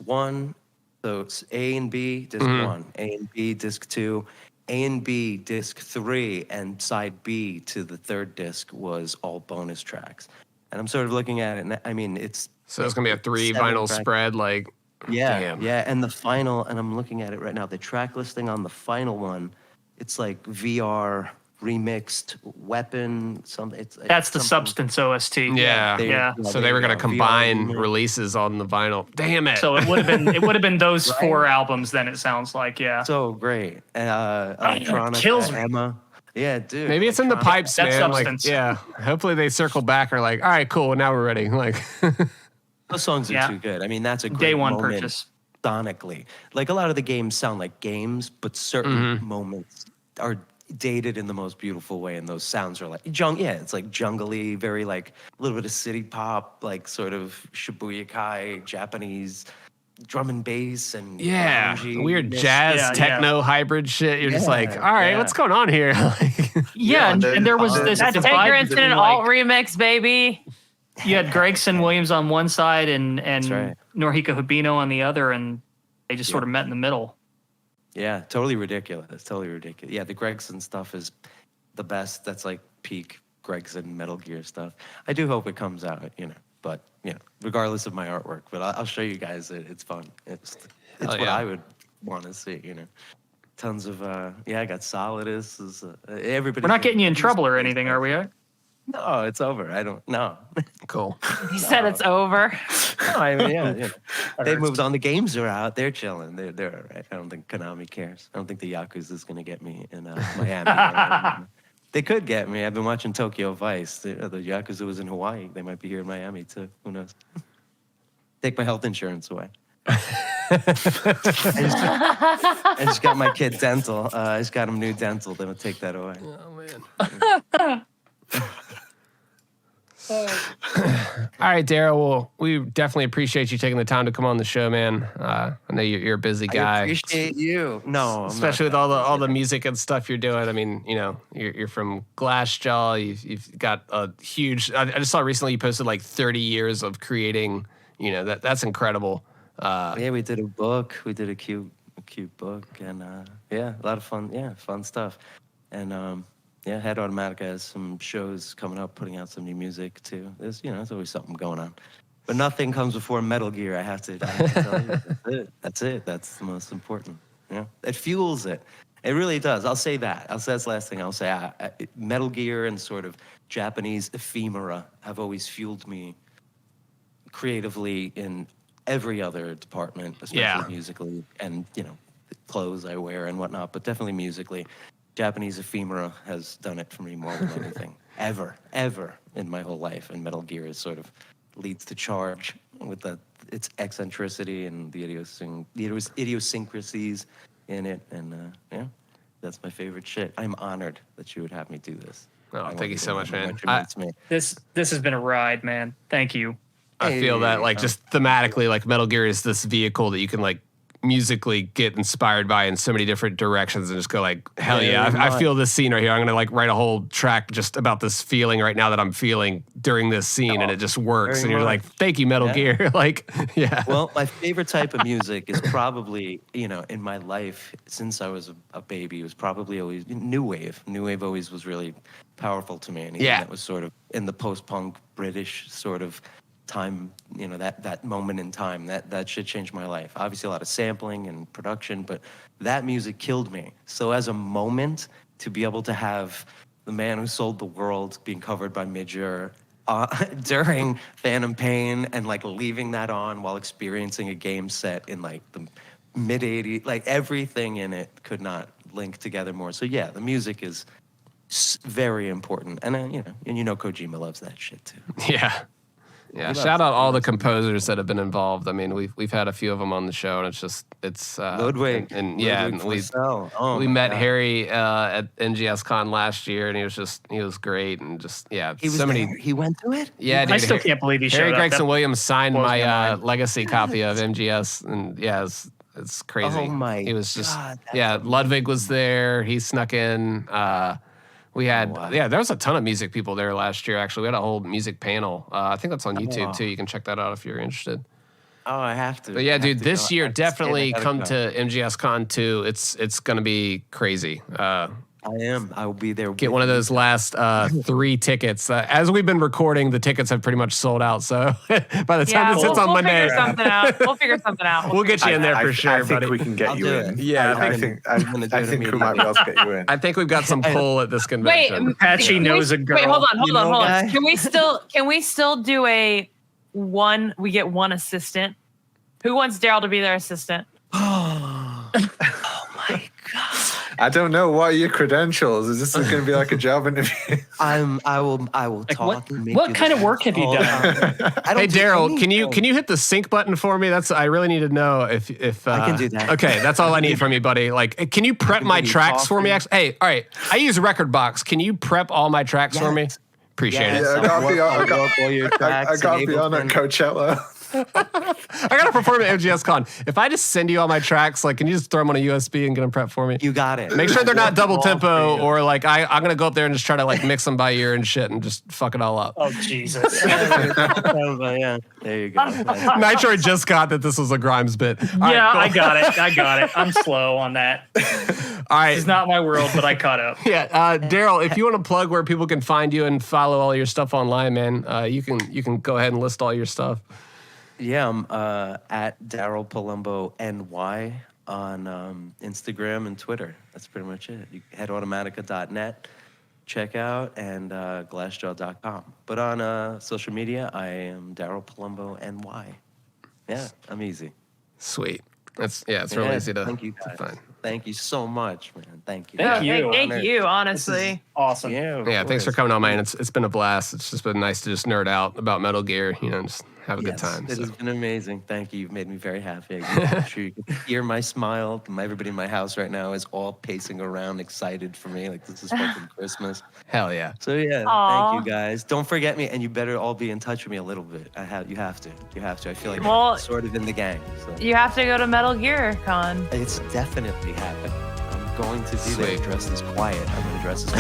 1. So it's A and B, disc 1, A and B, disc 2, A and B, disc 3, and side B to the third disc was all bonus tracks. And I'm sort of looking at it, and I mean, it's... So it's going to be a 3 vinyl spread, like... Damn. Yeah, and the final, and I'm looking at it right now, the track listing on the final one, it's like VR... remixed weapon, that's the Substance OST. So they were going to combine releases on the vinyl. Damn it! So it would have been those 4 albums. Then it sounds like so great. Electronica, kills me. Emma. Yeah, dude. Maybe it's in the pipes, that's man. Substance. Like, hopefully they circle back. Or like, all right, cool. Now we're ready. Like those songs are too good. I mean, that's a great day one moment purchase. Sonically, like a lot of the games sound like games, but certain moments are dated in the most beautiful way, and those sounds are like it's like jungly, very like a little bit of city pop, like sort of Shibuya Kai, Japanese drum and bass, and weird jazz techno hybrid shit. You're just like, all right, what's going on here? and there was this that's Vagrant in an alt remix, baby. You had Gregson Williams on one side and Norihiko Hibino on the other, and they just sort of met in the middle. Yeah, totally ridiculous. Yeah, the Gregson stuff is the best. That's like peak Gregson Metal Gear stuff. I do hope it comes out, but regardless of my artwork. But I'll show you guys it. It's fun. It's what I would want to see, Tons of I got Solidus. Everybody. We're not getting you in trouble or anything, are we? No, it's over. I don't know. Cool. He said it's over. No, I mean, they moved on. The games are out. They're chilling. They're all right. I don't think Konami cares. I don't think the Yakuza is going to get me in Miami. They could get me. I've been watching Tokyo Vice. The Yakuza was in Hawaii. They might be here in Miami, too. Who knows? Take my health insurance away. I just got my kid dental. I just got him new dental. They would take that away. Oh man. All right, Daryl. Well, we definitely appreciate you taking the time to come on the show, man. I know you're a busy guy. I appreciate you. No, especially with all the music and stuff you're doing. I mean, you know, you're from Glassjaw. You've got a huge. I just saw recently you posted like 30 years of creating. You know, that's incredible. Yeah, we did a book. We did a cute book, and yeah, a lot of fun. Yeah, fun stuff. And yeah, Head Automatica has some shows coming up, putting out some new music too. There's always something going on, but nothing comes before Metal Gear. I have to tell you, that's it. That's the most important. Yeah, it fuels it. It really does. I'll say that. That's the last thing I'll say. Metal Gear and sort of Japanese ephemera have always fueled me creatively in every other department, especially musically, and the clothes I wear and whatnot, but definitely musically. Japanese ephemera has done it for me more than anything ever in my whole life, and Metal Gear is sort of leads to charge with its eccentricity and the idiosyncrasies in it, and yeah, that's my favorite shit. I'm honored that you would have me do this. Oh, thank you so much, man. This has been a ride, man. Thank you. I feel that like just thematically, like Metal Gear is this vehicle that you can like musically get inspired by in so many different directions and just go like, hell yeah, I feel this scene right here. I'm gonna like write a whole track just about this feeling right now that I'm feeling during this scene, and it just works. And you're like, thank you, Metal Gear. Like, yeah. Well, my favorite type of music is probably, in my life since I was a baby, it was probably always new wave. New wave always was really powerful to me. Anything that was sort of in the post-punk British sort of time, that moment in time, that shit changed my life. Obviously a lot of sampling and production, but that music killed me. So as a moment to be able to have The Man Who Sold the World being covered by Midger during Phantom Pain, and like leaving that on while experiencing a game set in like the mid 80s, like everything in it could not link together more. So yeah, the music is very important. And Kojima loves that shit too. Yeah. Yeah, shout out all the composers that have been involved. I mean, we've had a few of them on the show, and it's Ludwig. And we met Harry at MGS Con last year, and he was great, and just he went to it. Yeah, dude, I still can't believe he showed Harry up. Gregson Williams signed my legacy copy of MGS, and yeah, it's crazy. Oh my! He was just Ludwig was there. He snuck in. We had, there was a ton of music people there last year, actually. We had a whole music panel. I think that's on YouTube, too. You can check that out if you're interested. Oh, I have to. But yeah, dude, this year, definitely come to MGS Con 2. It's going to be crazy. I will be there. Get one of those last 3 tickets. As we've been recording, the tickets have pretty much sold out. So by the time this hits on Monday, we'll figure something out. We'll get you in there for sure, I think we can get you in. Yeah, I think we might be able to get you in. I think we've got some pull at this convention. Wait, Apache knows a girl. Wait, hold on. Can we still do we get one assistant? Who wants Daryl to be their assistant? Oh my God. I don't know. What are your credentials? Is this going to be like a job interview? I will like talk. What kind of work have you done? Hey Daryl, can you hit the sync button for me? I really need to know if I can do that. Okay, that's all I need from you, buddy. Like, can you prep my tracks for me? Actually, hey, all right. I use Rekordbox. Can you prep all my tracks for me? Appreciate it. Yeah, I gotta be on at Coachella. I gotta perform at MGS Con. If I just send you all my tracks, like, can you just throw them on a USB and get them prepped for me? You got it. Make sure they're not double tempo, or like I'm gonna go up there and just try to like mix them by ear and shit and just fuck it all up. Oh Jesus! Yeah, there you go. Nitroid just got that this was a Grimes bit. All right, cool. I got it. I'm slow on that. All right, it's not my world, but I caught up. Yeah, Daryl, if you want to plug where people can find you and follow all your stuff online, man, you can go ahead and list all your stuff. Yeah, I'm at Daryl Palumbo NY on Instagram and Twitter. That's pretty much it. You head automatica.net, check out, and glassjaw.com. But on social media, I am Daryl Palumbo NY. Yeah, I'm easy. Sweet. It's real easy to thank you guys. find. Thank you so much, man. Thank you. Thank you. Thank you, honestly. Awesome. Yeah, thanks for coming on, man. It's been a blast. It's just been nice to just nerd out about Metal Gear, and just have a good time. It has been amazing. Thank you. You've made me very happy. I'm sure you can hear my smile. Everybody in my house right now is all pacing around, excited for me. Like, this is fucking Christmas. Hell yeah. So yeah, Aw. thank you guys. Don't forget me, and you better all be in touch with me a little bit. You have to. I feel like Well, I'm sort of in the gang. So You have to go to Metal Gear Con. it's definitely happening. I'm going to be there Sweet. dressed as quiet. I'm going to dress as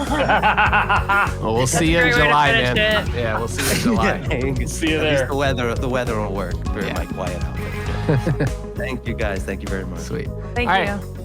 quiet. Well, we'll see you in great way to July, finish man. it. Yeah, we'll see you in July. See you At there. least the weather will work for my quiet outfit. Thank you guys. Thank you very much. Sweet. Thank All you. right.